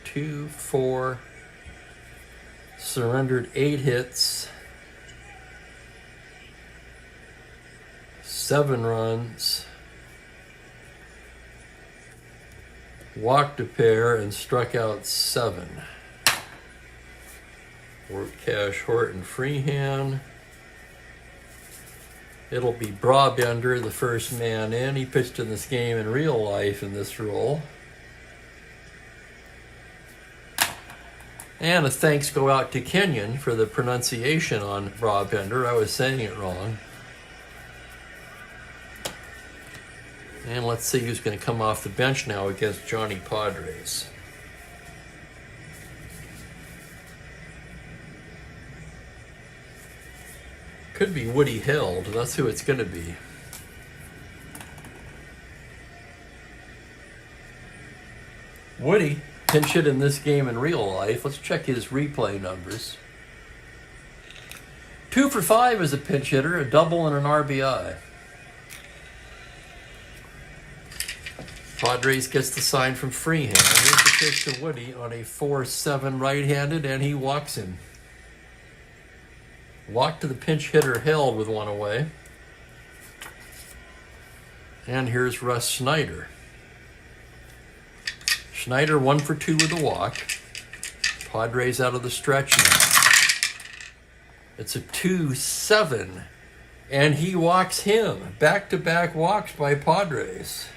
2, 4, surrendered 8 hits, 7 runs, walked a pair, and struck out 7. Worked Cash, Horton, Freehand. It'll be Brabender, the first man in. He pitched in this game in real life in this role. And a thanks go out to Kenyon for the pronunciation on Brabender. I was saying it wrong. And let's see who's going to come off the bench now against Johnny Padres. Could be Woody Held. That's who it's going to be. Woody pinch hit in this game in real life. Let's check his replay numbers. 2 for 5 as a pinch hitter, a double and an RBI. Padres gets the sign from Freehand. Here's the pitch to Woody on a 4-7 right-handed, and he walks him. Walk to the pinch hitter, Held with one away. And here's Russ Snyder. Snyder 1 for 2 with a walk. Padres out of the stretch now. It's a 2-7. And he walks him. Back-to-back walks by Padres.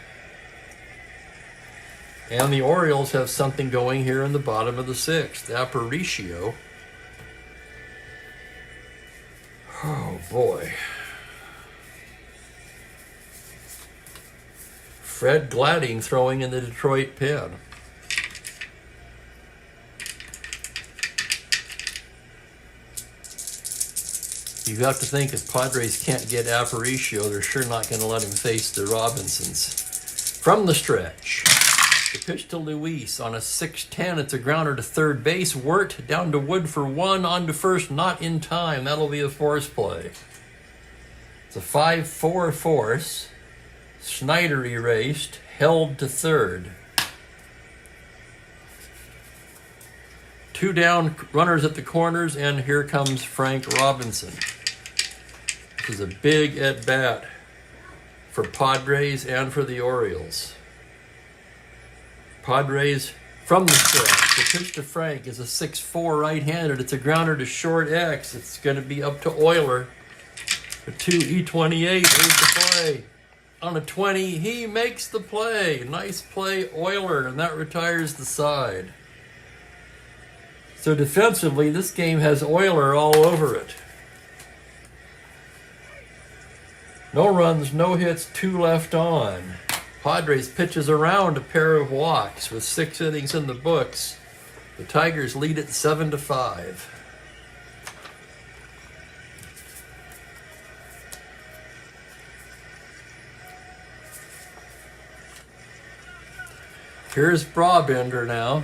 And the Orioles have something going here in the bottom of the 6th. Aparicio. Oh, boy. Fred Gladding throwing in the Detroit pen. You have to think if Padres can't get Aparicio, they're sure not going to let him face the Robinsons. From the stretch, the pitch to Luis on a 6-10. It's a grounder to third base. Wirt down to Wood for one. On to first, not in time. That'll be a force play. It's a 5-4 force. Schneider erased. Held to third. 2 down, runners at the corners, and here comes Frank Robinson. This is a big at-bat for Padres and for the Orioles. Padres from the stretch. The pitch to Frank is a 6-4 right-handed. It's a grounder to short X. It's going to be up to Euler. A 2-E28. There's the play. On a 20, he makes the play. Nice play, Euler, and that retires the side. So defensively, this game has Euler all over it. No runs, no hits, 2 left on. Padres pitches around a pair of walks with 6 innings in the books. The Tigers lead it 7-5. Here's Brabender now.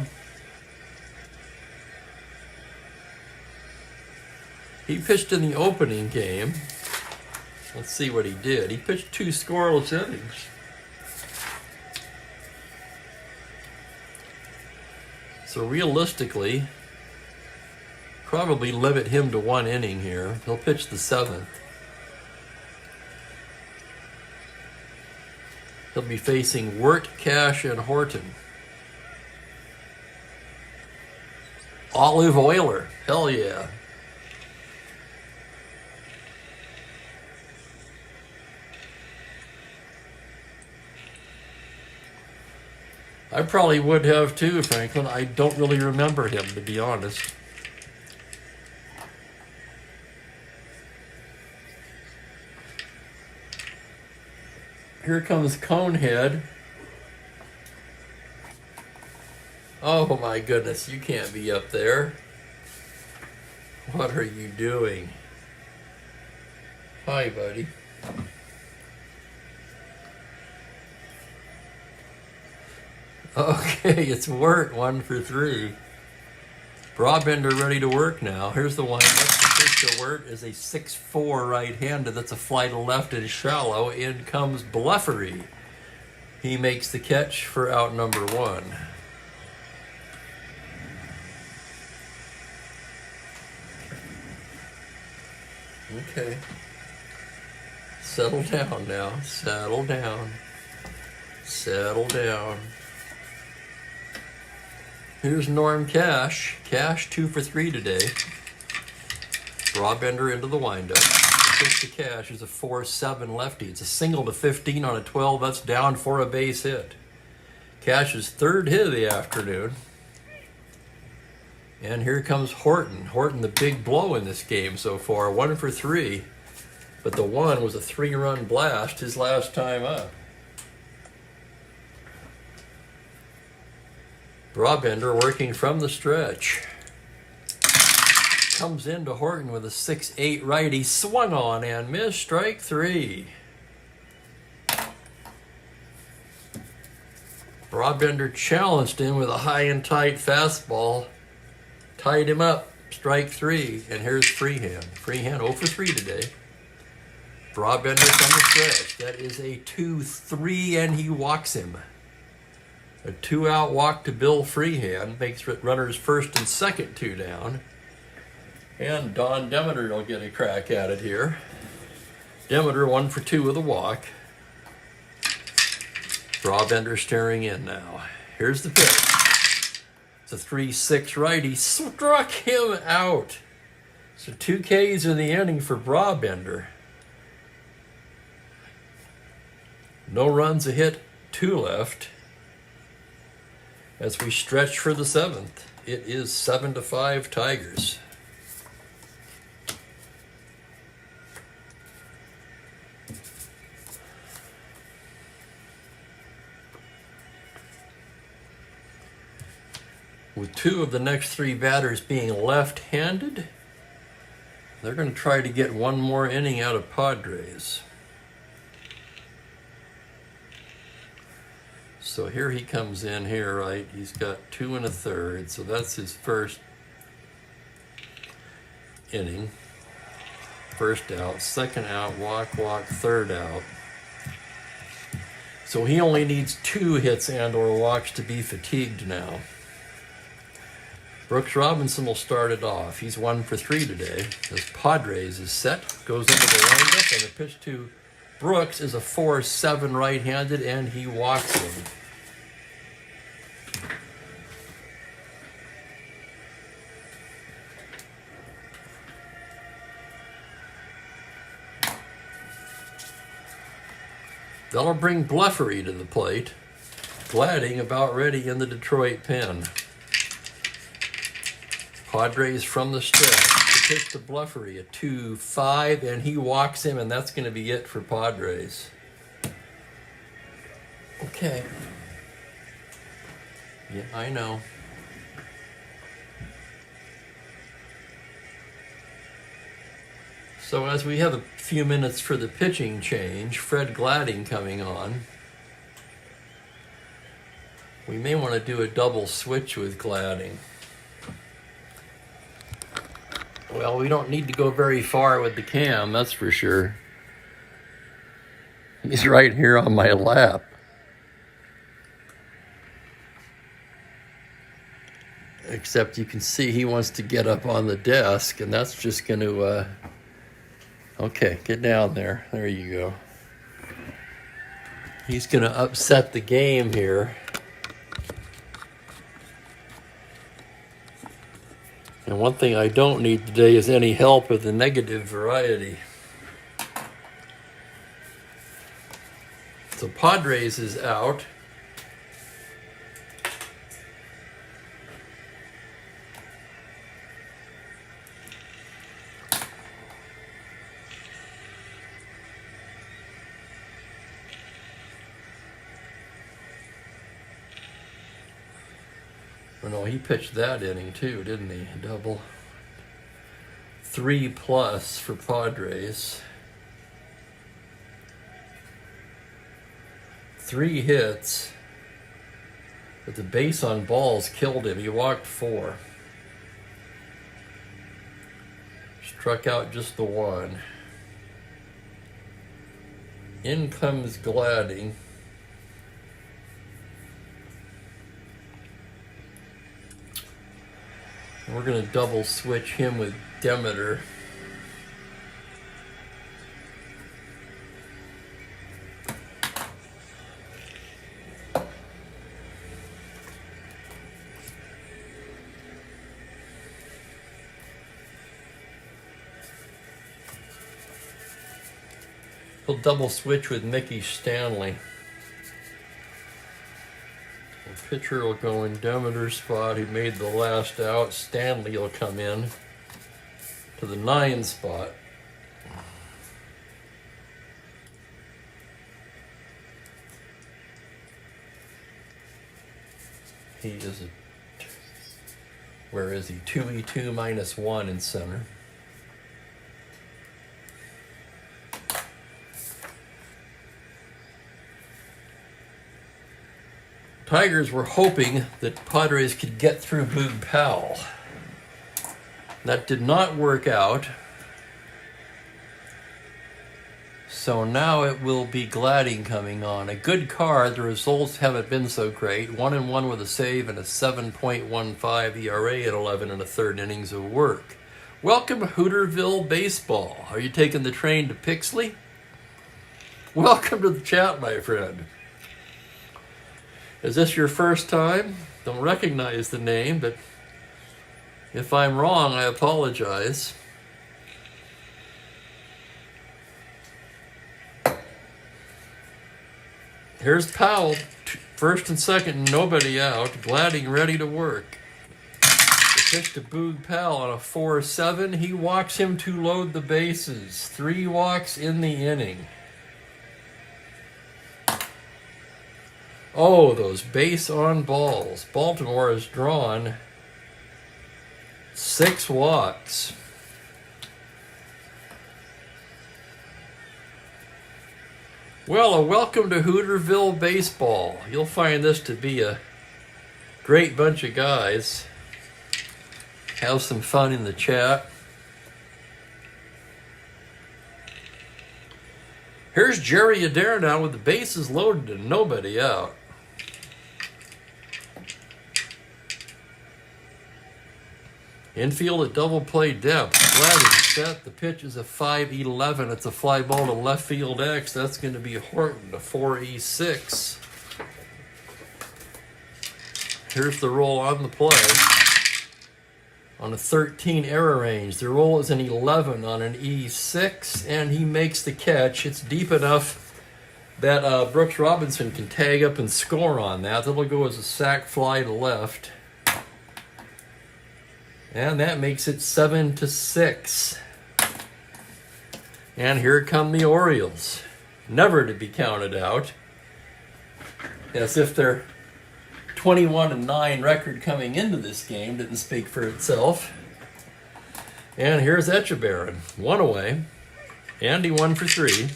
He pitched in the opening game. Let's see what he did. He pitched 2 scoreless innings. So realistically, probably limit him to 1 inning here. He'll pitch the 7th. He'll be facing Wirt, Cash, and Horton. Olive Euler. Hell yeah. I probably would have too, Franklin. I don't really remember him, to be honest. Here comes Conehead. Oh my goodness, you can't be up there. What are you doing? Hi, buddy. Okay, it's Wirt, 1 for 3. Brabender ready to work now. Here's the one. That's the pitch to Wirt is a 6-4 right-handed. That's a fly to left and shallow. In comes Bleffery. He makes the catch for out number 1. Okay. Settle down now. Settle down. Settle down. Here's Norm Cash. Cash 2 for 3 today. Brabender into the windup. Pitch to Cash is a 4-7 lefty. It's a single to 15 on a 12. That's down for a base hit. Cash's 3rd hit of the afternoon. And here comes Horton. Horton, the big blow in this game so far. 1 for 3. But the 1 was a 3-run blast his last time up. Brabender working from the stretch. Comes into Horton with a 6-8 righty. Swung on and missed. Strike 3. Brabender challenged him with a high and tight fastball. Tied him up. Strike 3. And here's Freehan. Freehan 0 for 3 today. Brabender from the stretch. That is a 2-3 and he walks him. A 2-out walk to Bill Freehan makes runners first and second 2 down. And Don Demeter will get a crack at it here. Demeter 1 for 2 with a walk. Brabender staring in now. Here's the pitch. It's a 3-6 righty. Struck him out. So 2 Ks in the inning for Brabender. No runs, a hit, 2 left. As we stretch for the 7th, it is 7-5 Tigers. With 2 of the next 3 batters being left-handed, They're going to try to get one more inning out of Padres. So here he comes in here, right? He's got 2 1/3, so that's his first inning. First out, second out, walk, third out. So he only needs 2 hits and or walks to be fatigued now. Brooks Robinson will start it off. He's 1 for 3 today. As Padres is set, goes into the windup, and the pitch to Brooks is a 4-7 right-handed, and he walks him. That'll bring Bleffery to the plate. Gladding about ready in the Detroit pen. Padres from the stretch. The pitch to Bleffery, a 2-5, and he walks him, and that's going to be it for Padres. Okay. Yeah, I know. So as we have a few minutes for the pitching change, Fred Gladding coming on. We may want to do a double switch with Gladding. Well, we don't need to go very far with the cam, that's for sure. He's right here on my lap. Except you can see he wants to get up on the desk, and that's just going to... Okay, get down there. There you go. He's going to upset the game here. And one thing I don't need today is any help with the negative variety. So Padres is out. Oh no, he pitched that inning too, didn't he? Double. 3+ for Padres. 3 hits, but the base on balls killed him. He walked 4. Struck out just the 1. In comes Gladding. We're going to double switch him with Demeter. He'll double switch with Mickey Stanley. The pitcher will go in Demeter's spot. He made the last out. Stanley will come in to the 9 spot. He is where is he? 2E2 -1 in center. Tigers were hoping that Padres could get through Boog Powell. That did not work out. So now it will be Gladding coming on. A good card. The results haven't been so great. 1-1 with a save and a 7.15 ERA at 11 1/3 innings of work. Welcome to Hooterville Baseball. Are you taking the train to Pixley? Welcome to the chat, my friend. Is this your first time? Don't recognize the name, but if I'm wrong, I apologize. Here's Powell, first and second, nobody out. Gladding ready to work. The pitch to Boog Powell on a 4-7. He walks him to load the bases. 3 walks in the inning. Oh, those base on balls. Baltimore has drawn 6 walks. Well, welcome to Hooterville Baseball. You'll find this to be a great bunch of guys. Have some fun in the chat. Here's Jerry Adair now with the bases loaded and nobody out. Infield at double play depth. Gladden set. The pitch is a 5-11. It's a fly ball to left field X. That's going to be Horton, a 4-6. Here's the roll on the play. On a 13 error range. The roll is an 11 on an E6, and he makes the catch. It's deep enough that Brooks Robinson can tag up and score on that. That'll go as a sac fly to left. And that makes it 7-6. And here come the Orioles. Never to be counted out. As if their 21-9 record coming into this game didn't speak for itself. And here's Echebarren. 1 away. Andy 1 for 3.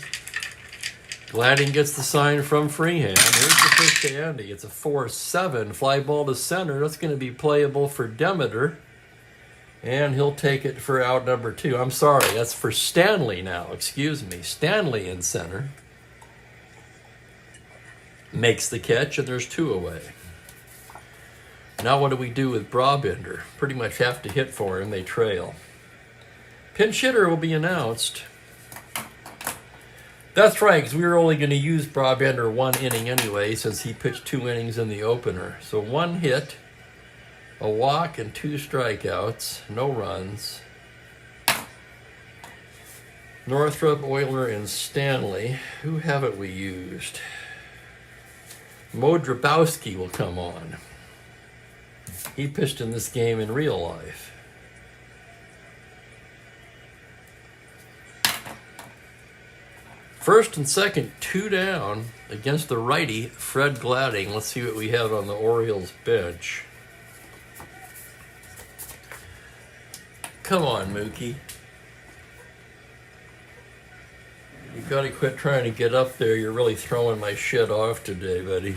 Gladden gets the sign from Freehand. Here's the pitch to Andy. It's a 4-7. Fly ball to center. That's going to be playable for Demeter. And he'll take it for out number 2. I'm sorry, that's for Stanley now. Excuse me. Stanley in center. Makes the catch, and there's 2 away. Now what do we do with Brabender? Pretty much have to hit for him. They trail. Pinch hitter will be announced. That's right, because we were only going to use Brabender 1 inning anyway, since he pitched 2 innings in the opener. So 1 hit. A walk and 2 strikeouts, no runs. Northrop, Euler, and Stanley. Who haven't we used? Mo Drabowski will come on. He pitched in this game in real life. First and second, 2 down against the righty, Fred Gladding. Let's see what we have on the Orioles bench. Come on, Mookie. You gotta quit trying to get up there. You're really throwing my shit off today, buddy.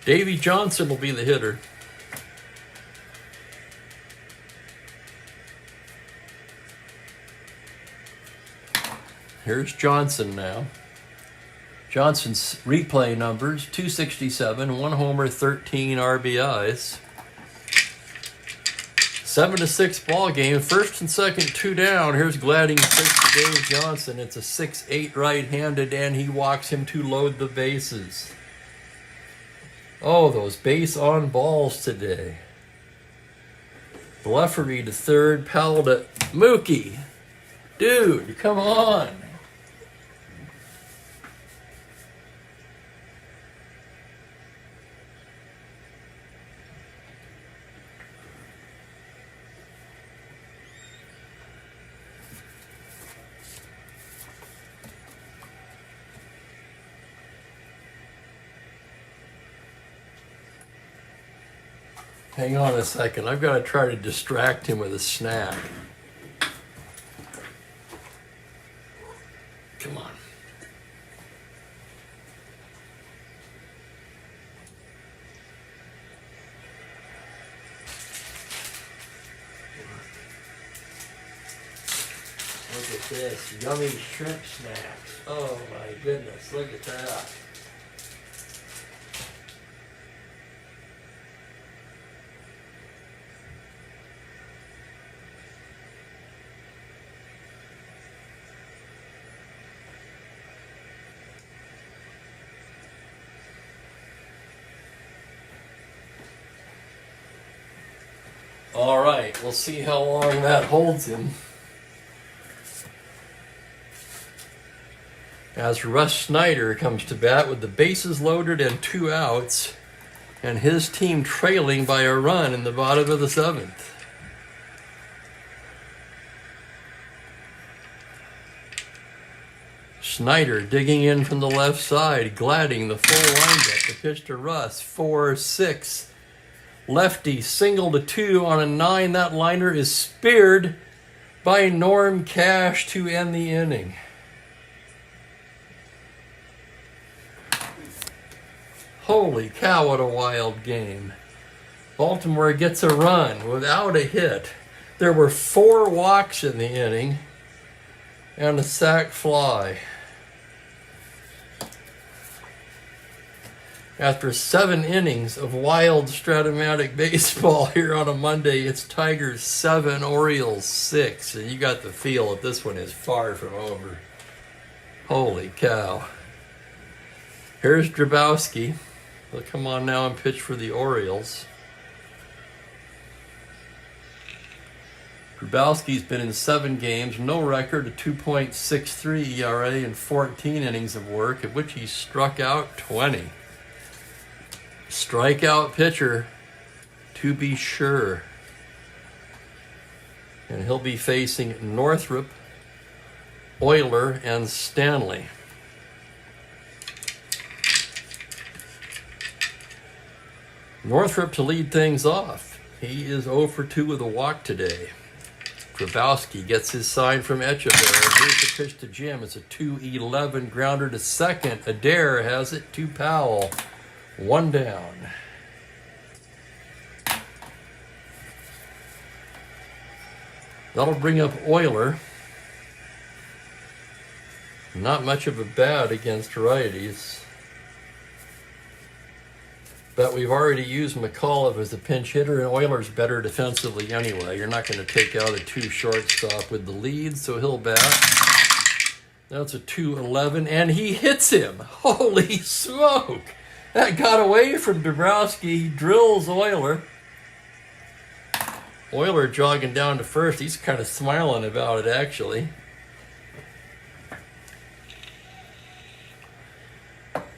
Davey Johnson will be the hitter. Here's Johnson now. Johnson's replay numbers, 267, 1 homer, 13 RBIs. 7-6 ball game. First and second, 2 down. Here's Gladding pitch to Dave Johnson. It's a 6-8 right-handed, and he walks him to load the bases. Oh, those base on balls today. Bleffery to third, Powell to Mookie. Dude, come on. Hang on a second. I've got to try to distract him with a snack. Come on. Look at this. Yummy shrimp snacks. Oh my goodness. Look at that. All right, we'll see how long that holds him. As Russ Snyder comes to bat with the bases loaded and 2 outs, and his team trailing by a run in the bottom of the 7th. Snyder digging in from the left side, Gladding the full windup. The pitch to Russ, 4-6. Lefty single to 2 on a 9. That liner is speared by Norm Cash to end the inning. Holy cow, what a wild game. Baltimore gets a run without a hit. There were 4 walks in the inning and a sac fly. After 7 innings of wild Strat-O-Matic baseball here on a Monday, it's Tigers 7, Orioles 6. And you got the feel that this one is far from over. Holy cow. Here's Grabowski. He'll come on now and pitch for the Orioles. Grabowski's been in 7 games, no record, a 2.63 ERA in 14 innings of work, of which he struck out 20. Strikeout pitcher, to be sure. And he'll be facing Northrop, Euler, and Stanley. Northrop to lead things off. He is 0 for 2 with a walk today. Grabowski gets his sign from Echeverria. Here's the pitch to Jim. It's a 2-11 grounder to second. Adair has it to Powell. 1 down. That'll bring up Euler. Not much of a bat against righties. But we've already used McAuliffe as a pinch hitter, and Euler's better defensively anyway. You're not going to take out a 2 shortstop with the lead, so he'll bat. That's a 2-11, and he hits him. Holy smoke! That got away from Dabrowski. He drills Euler. Euler jogging down to first. He's kind of smiling about it, actually.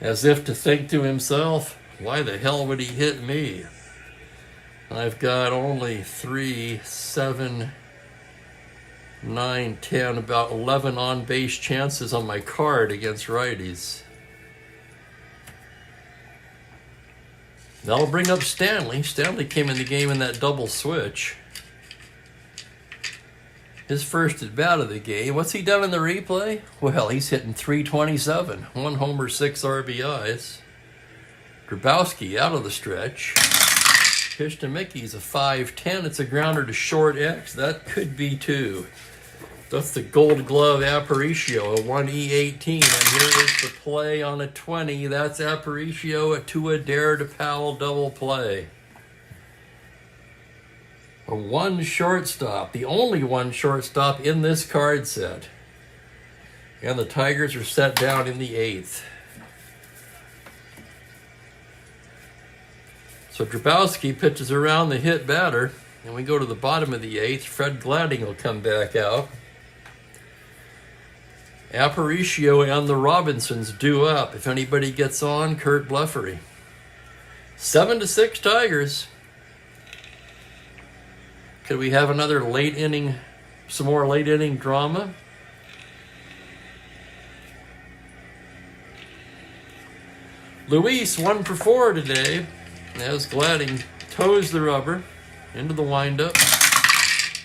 As if to think to himself, why the hell would he hit me? I've got only 3, 7, 9, 10, about 11 on-base chances on my card against righties. That'll bring up Stanley. Stanley came in the game in that double switch. His first at bat of the game. What's he done in the replay? Well, he's hitting .327. 1 homer, 6 RBIs. Grabowski out of the stretch. Pitch to Mickey's a 5-10. It's a grounder to short X. That could be 2. That's the Gold Glove Aparicio, a 1E18. And here is the play on a 20. That's Aparicio, a 2 Adair to Powell double play. A 1 shortstop, the only 1 shortstop in this card set. And the Tigers are set down in the 8th. So Grabowski pitches around the hit batter, and we go to the bottom of the 8th. Fred Gladding will come back out. Aparicio and the Robinsons due up. If anybody gets on, Kurt Bleffery. 7-6 Tigers. Could we have another late inning, some more late inning drama? Luis 1 for 4 today, as Gladding toes the rubber into the windup.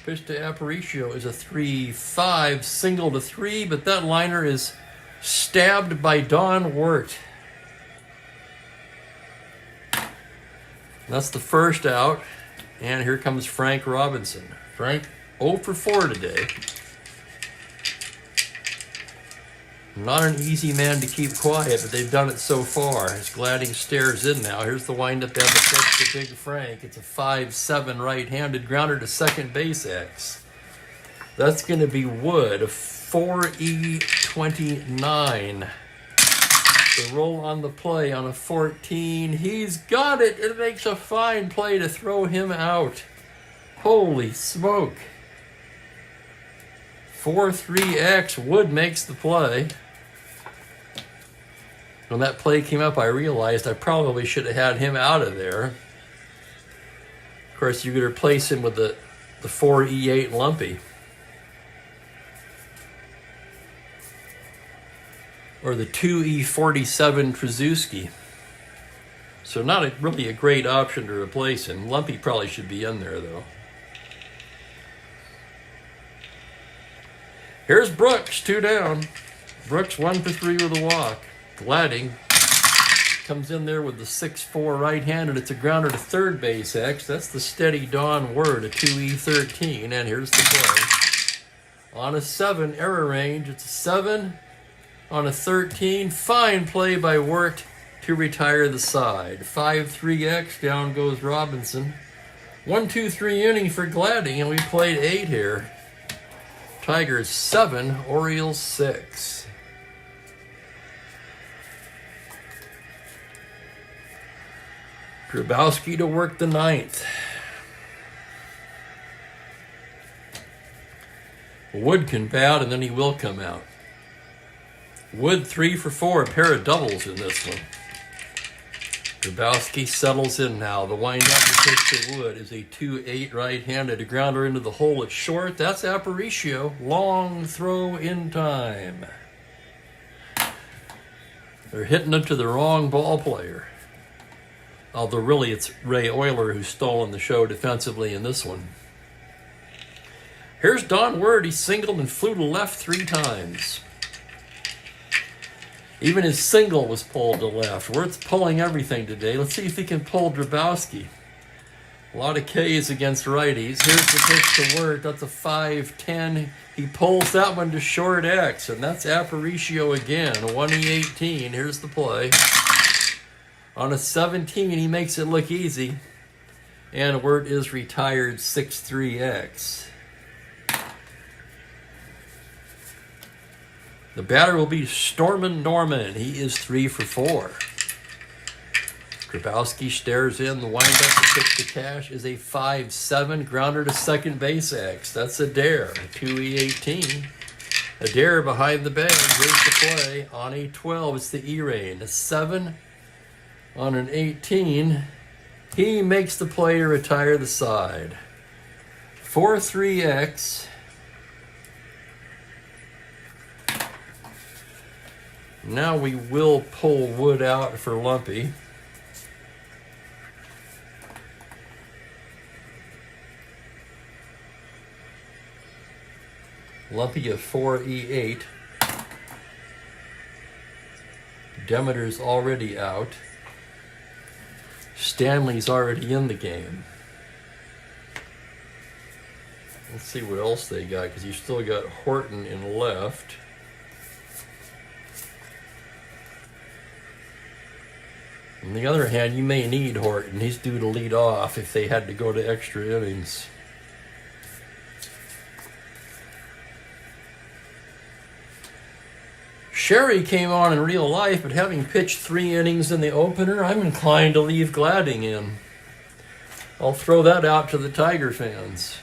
Pitch to Aparicio is a 3-5, single to 3, but that liner is stabbed by Don Wirt. That's the first out. And here comes Frank Robinson. Frank 0 for 4 today. Not an easy man to keep quiet, but they've done it so far. As Gladding stares in now. Here's the windup at the pitch to Big Frank. It's a 5-7 right-handed grounder to second base X. That's going to be Wood, a 4E29. The roll on the play on a 14. He's got it. It makes a fine play to throw him out. Holy smoke. 4-3X. Wood makes the play. When that play came up, I realized I probably should have had him out of there. Of course, you could replace him with the 4E8 Lumpy. Or the 2E47 Trzeski. So not really a great option to replace him. Lumpy probably should be in there, though. Here's Brooks, 2 down. Brooks 1 for 3 with a walk. Gladding comes in there with the 6-4 right-handed. It's a grounder to third base X. That's the steady Don Word, a 2E13. And here's the play. On a 7, error range. It's a 7 on a 13. Fine play by Wirt to retire the side. 5-3X. Down goes Robinson. 1-2-3 inning for Gladding, and we played 8 here. Tigers 7, Orioles 6. Grabowski to work the 9th. Wood can bat, and then he will come out. Wood 3 for 4, a pair of doubles in this one. Grabowski settles in now. The windup to pitch to Wood is a 2-8 right-handed. A grounder into the hole at short. That's Aparicio. Long throw in time. They're hitting it to the wrong ball player. Although really it's Ray Euler who's stolen the show defensively in this one. Here's Don Word. He singled and flew to left 3 times. Even his single was pulled to left. Wirt's pulling everything today. Let's see if he can pull Grabowski. A lot of Ks against righties. Here's the pitch to Wirt. That's a 5-10. He pulls that one to short X, and that's Aparicio again. 1E18. Here's the play. On a 17, he makes it look easy. And Wirt is retired 6-3X. The batter will be Stormin Norman. He is 3 for 4. Grabowski stares in. The windup to pitch to Cash is a 5-7. Grounder to second base X. That's Adair. 2E18. Adair behind the bag. Here's the play. On a 12, it's the E-Rain. A 7 on an 18. He makes the play to retire the side. 4-3X. Now we will pull Wood out for Lumpy. Lumpy a 4E8. Demeter's already out. Stanley's already in the game. Let's see what else they got, because you still got Horton in left. On the other hand, you may need Horton. He's due to lead off if they had to go to extra innings. Sherry came on in real life, but having pitched 3 innings in the opener, I'm inclined to leave Gladding in. I'll throw that out to the Tiger fans.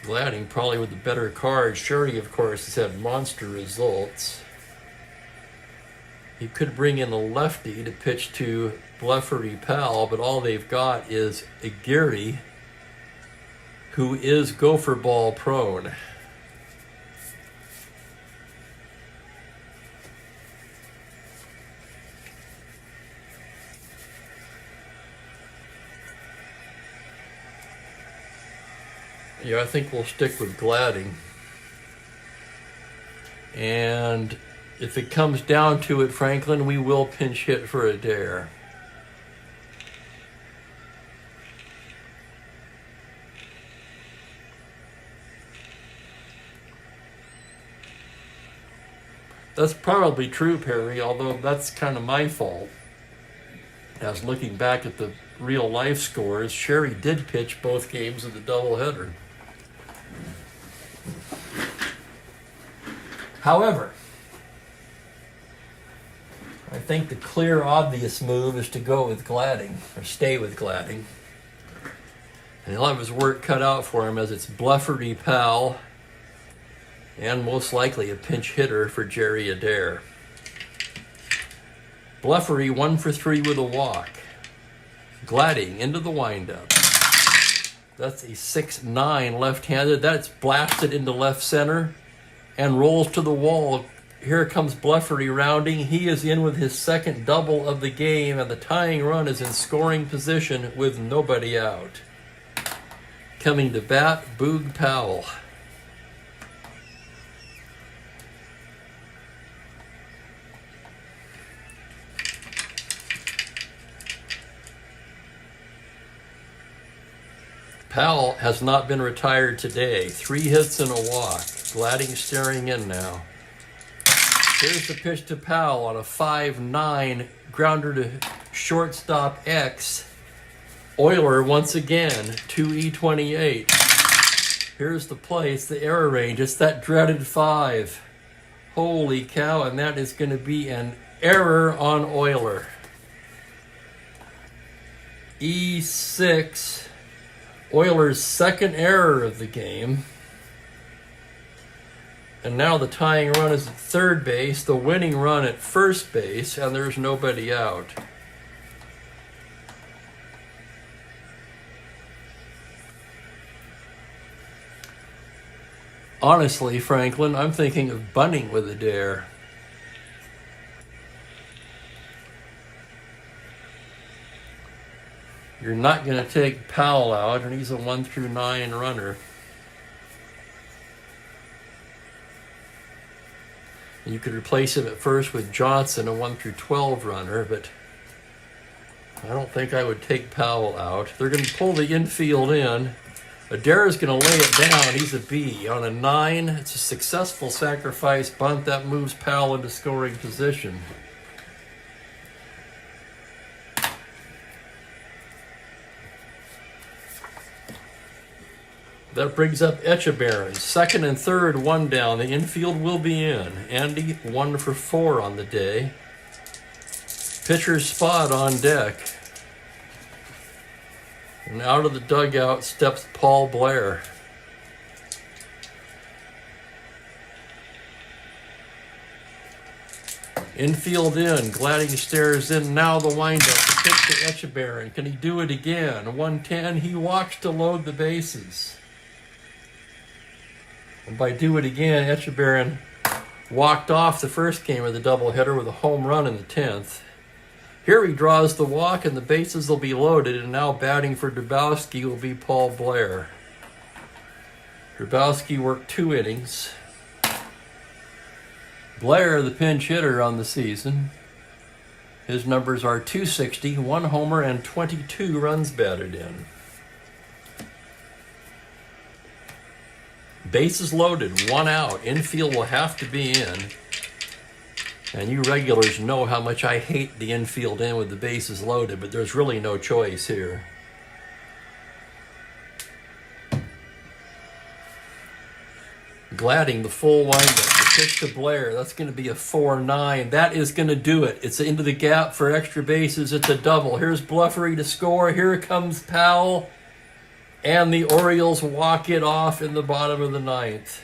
Gladding probably with the better cards. Sherry, of course, has had monster results. He could bring in a lefty to pitch to Bleffery Powell, but all they've got is Aguirre, who is gopher ball prone. Yeah, I think we'll stick with Gladding. And if it comes down to it, Franklin, we will pinch hit for Adair. That's probably true, Perry, although that's kind of my fault. As looking back at the real life scores, Sherry did pitch both games of the doubleheader. However, I think the clear, obvious move is to go with Gladding, or stay with Gladding. And he'll have his work cut out for him, as it's Bleffery Powell, and most likely a pinch hitter for Jerry Adair. Bleffery 1 for 3 with a walk. Gladding into the windup. That's a 6-9 left-handed. That's blasted into left center and rolls to the wall. Here comes Bleffery rounding. He is in with his second double of the game, and the tying run is in scoring position with nobody out. Coming to bat, Boog Powell. Powell has not been retired today. 3 hits and a walk. Gladding staring in now. Here's the pitch to Powell on a 5-9 grounder to shortstop X. Euler once again, 2E28. Here's the play. It's the error range. It's that dreaded 5. Holy cow, and that is going to be an error on Euler. E6. Euler's second error of the game. And now the tying run is at third base, the winning run at first base, and there's nobody out. Honestly, Franklin, I'm thinking of bunting with a dare. You're not going to take Powell out, and he's a 1-9 runner. You could replace him at first with Johnson, a 1-12 runner, but I don't think I would take Powell out. They're going to pull the infield in. Adair's going to lay it down. He's a B. On a 9, it's a successful sacrifice bunt. That moves Powell into scoring position. That brings up Echebarren. Second and third, 1 down. The infield will be in. Andy, 1 for 4 on the day. Pitcher's spot on deck. And out of the dugout steps Paul Blair. Infield in. Gladding stares in. Now the windup. The pitch to Echebarren. Can he do it again? 110. He walks to load the bases. And by do it again, Echebarren walked off the first game of the doubleheader with a home run in the 10th. Here he draws the walk, and the bases will be loaded, and now batting for Grabowski will be Paul Blair. Grabowski worked 2 innings. Blair, the pinch hitter on the season. His numbers are .260, 1 homer, and 22 runs batted in. Bases loaded, 1 out. Infield will have to be in. And you regulars know how much I hate the infield in with the bases loaded, but there's really no choice here. Gladding, the full windup. The pitch to Blair. That's going to be a 4-9. That is going to do it. It's into the gap for extra bases. It's a double. Here's Bluffery to score. Here comes Powell. And the Orioles walk it off in the bottom of the 9th.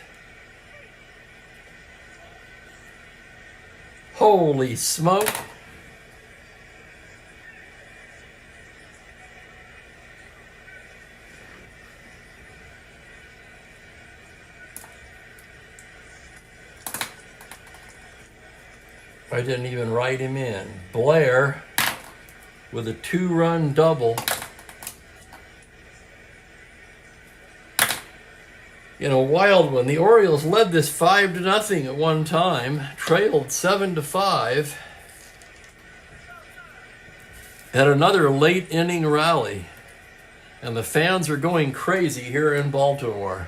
Holy smoke. I didn't even write him in. Blair with a 2-run double. In a wild one, the Orioles led this 5-0 at one time, trailed 7-5, had another late inning rally, and the fans are going crazy here in Baltimore.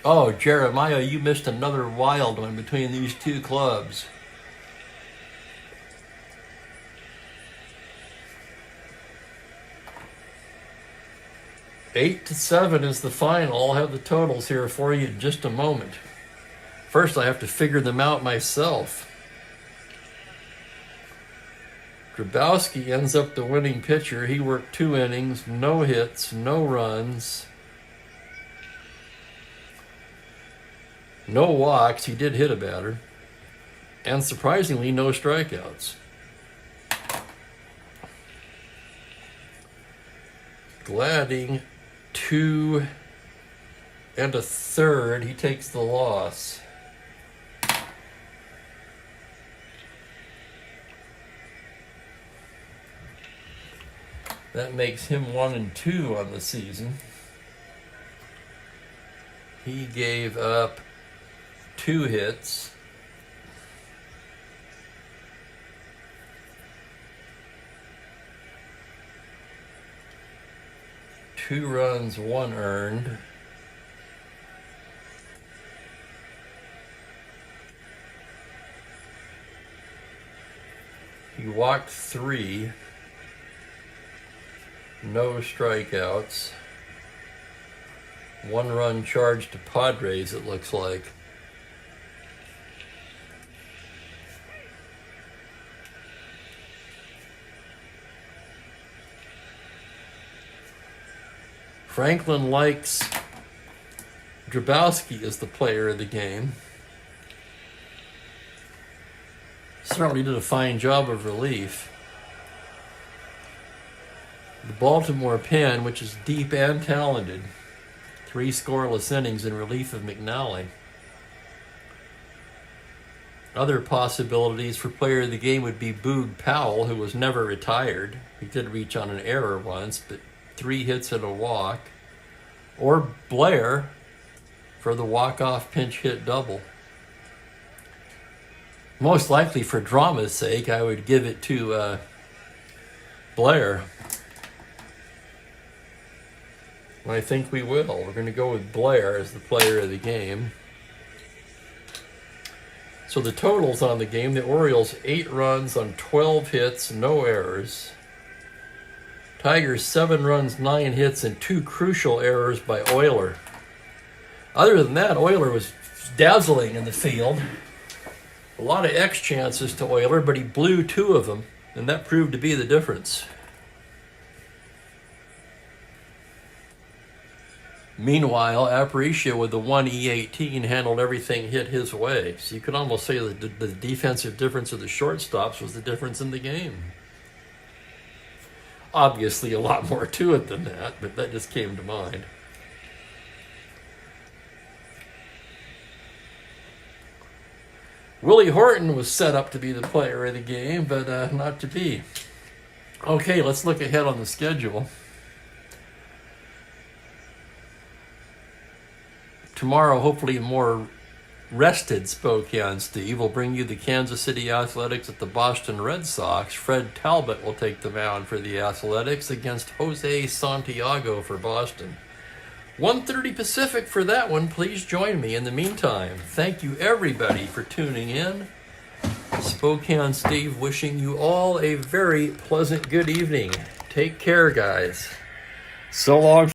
Oh, Jeremiah, you missed another wild one between these 2 clubs. Eight to 7 is the final. I'll have the totals here for you in just a moment. First, I have to figure them out myself. Grabowski ends up the winning pitcher. He worked 2 innings, no hits, no runs, no walks. He did hit a batter. And surprisingly, no strikeouts. Gladding, 2 1/3. He takes the loss. That makes him 1-2 on the season. He gave up 2 hits. Two runs, 1 earned. He walked 3. No strikeouts. 1 run charged to Padres, it looks like. Franklin likes Drabowski as the player of the game. Certainly did a fine job of relief. The Baltimore pen, which is deep and talented, 3 scoreless innings in relief of McNally. Other possibilities for player of the game would be Boog Powell, who was never retired. He did reach on an error once, but 3 hits and a walk. Or Blair for the walk-off pinch hit double. Most likely for drama's sake, I would give it to Blair. I think we will. We're going to go with Blair as the player of the game. So the totals on the game, the Orioles 8 runs on 12 hits, no errors. Tigers 7 runs, 9 hits, and 2 crucial errors by Euler. Other than that, Euler was dazzling in the field. A lot of X chances to Euler, but he blew 2 of them, and that proved to be the difference. Meanwhile, Aparicio with the 1 E18 handled everything hit his way. So you could almost say that the defensive difference of the shortstops was the difference in the game. Obviously, a lot more to it than that, but that just came to mind. Willie Horton was set up to be the player of the game, but not to be. Okay, let's look ahead on the schedule. Tomorrow, hopefully a more rested Spokane Steve will bring you the Kansas City Athletics at the Boston Red Sox. Fred Talbot will take the mound for the Athletics against Jose Santiago for Boston. 1:30 Pacific for that one. Please join me. In the meantime, thank you everybody for tuning in. Spokane Steve wishing you all a very pleasant good evening. Take care, guys. So long.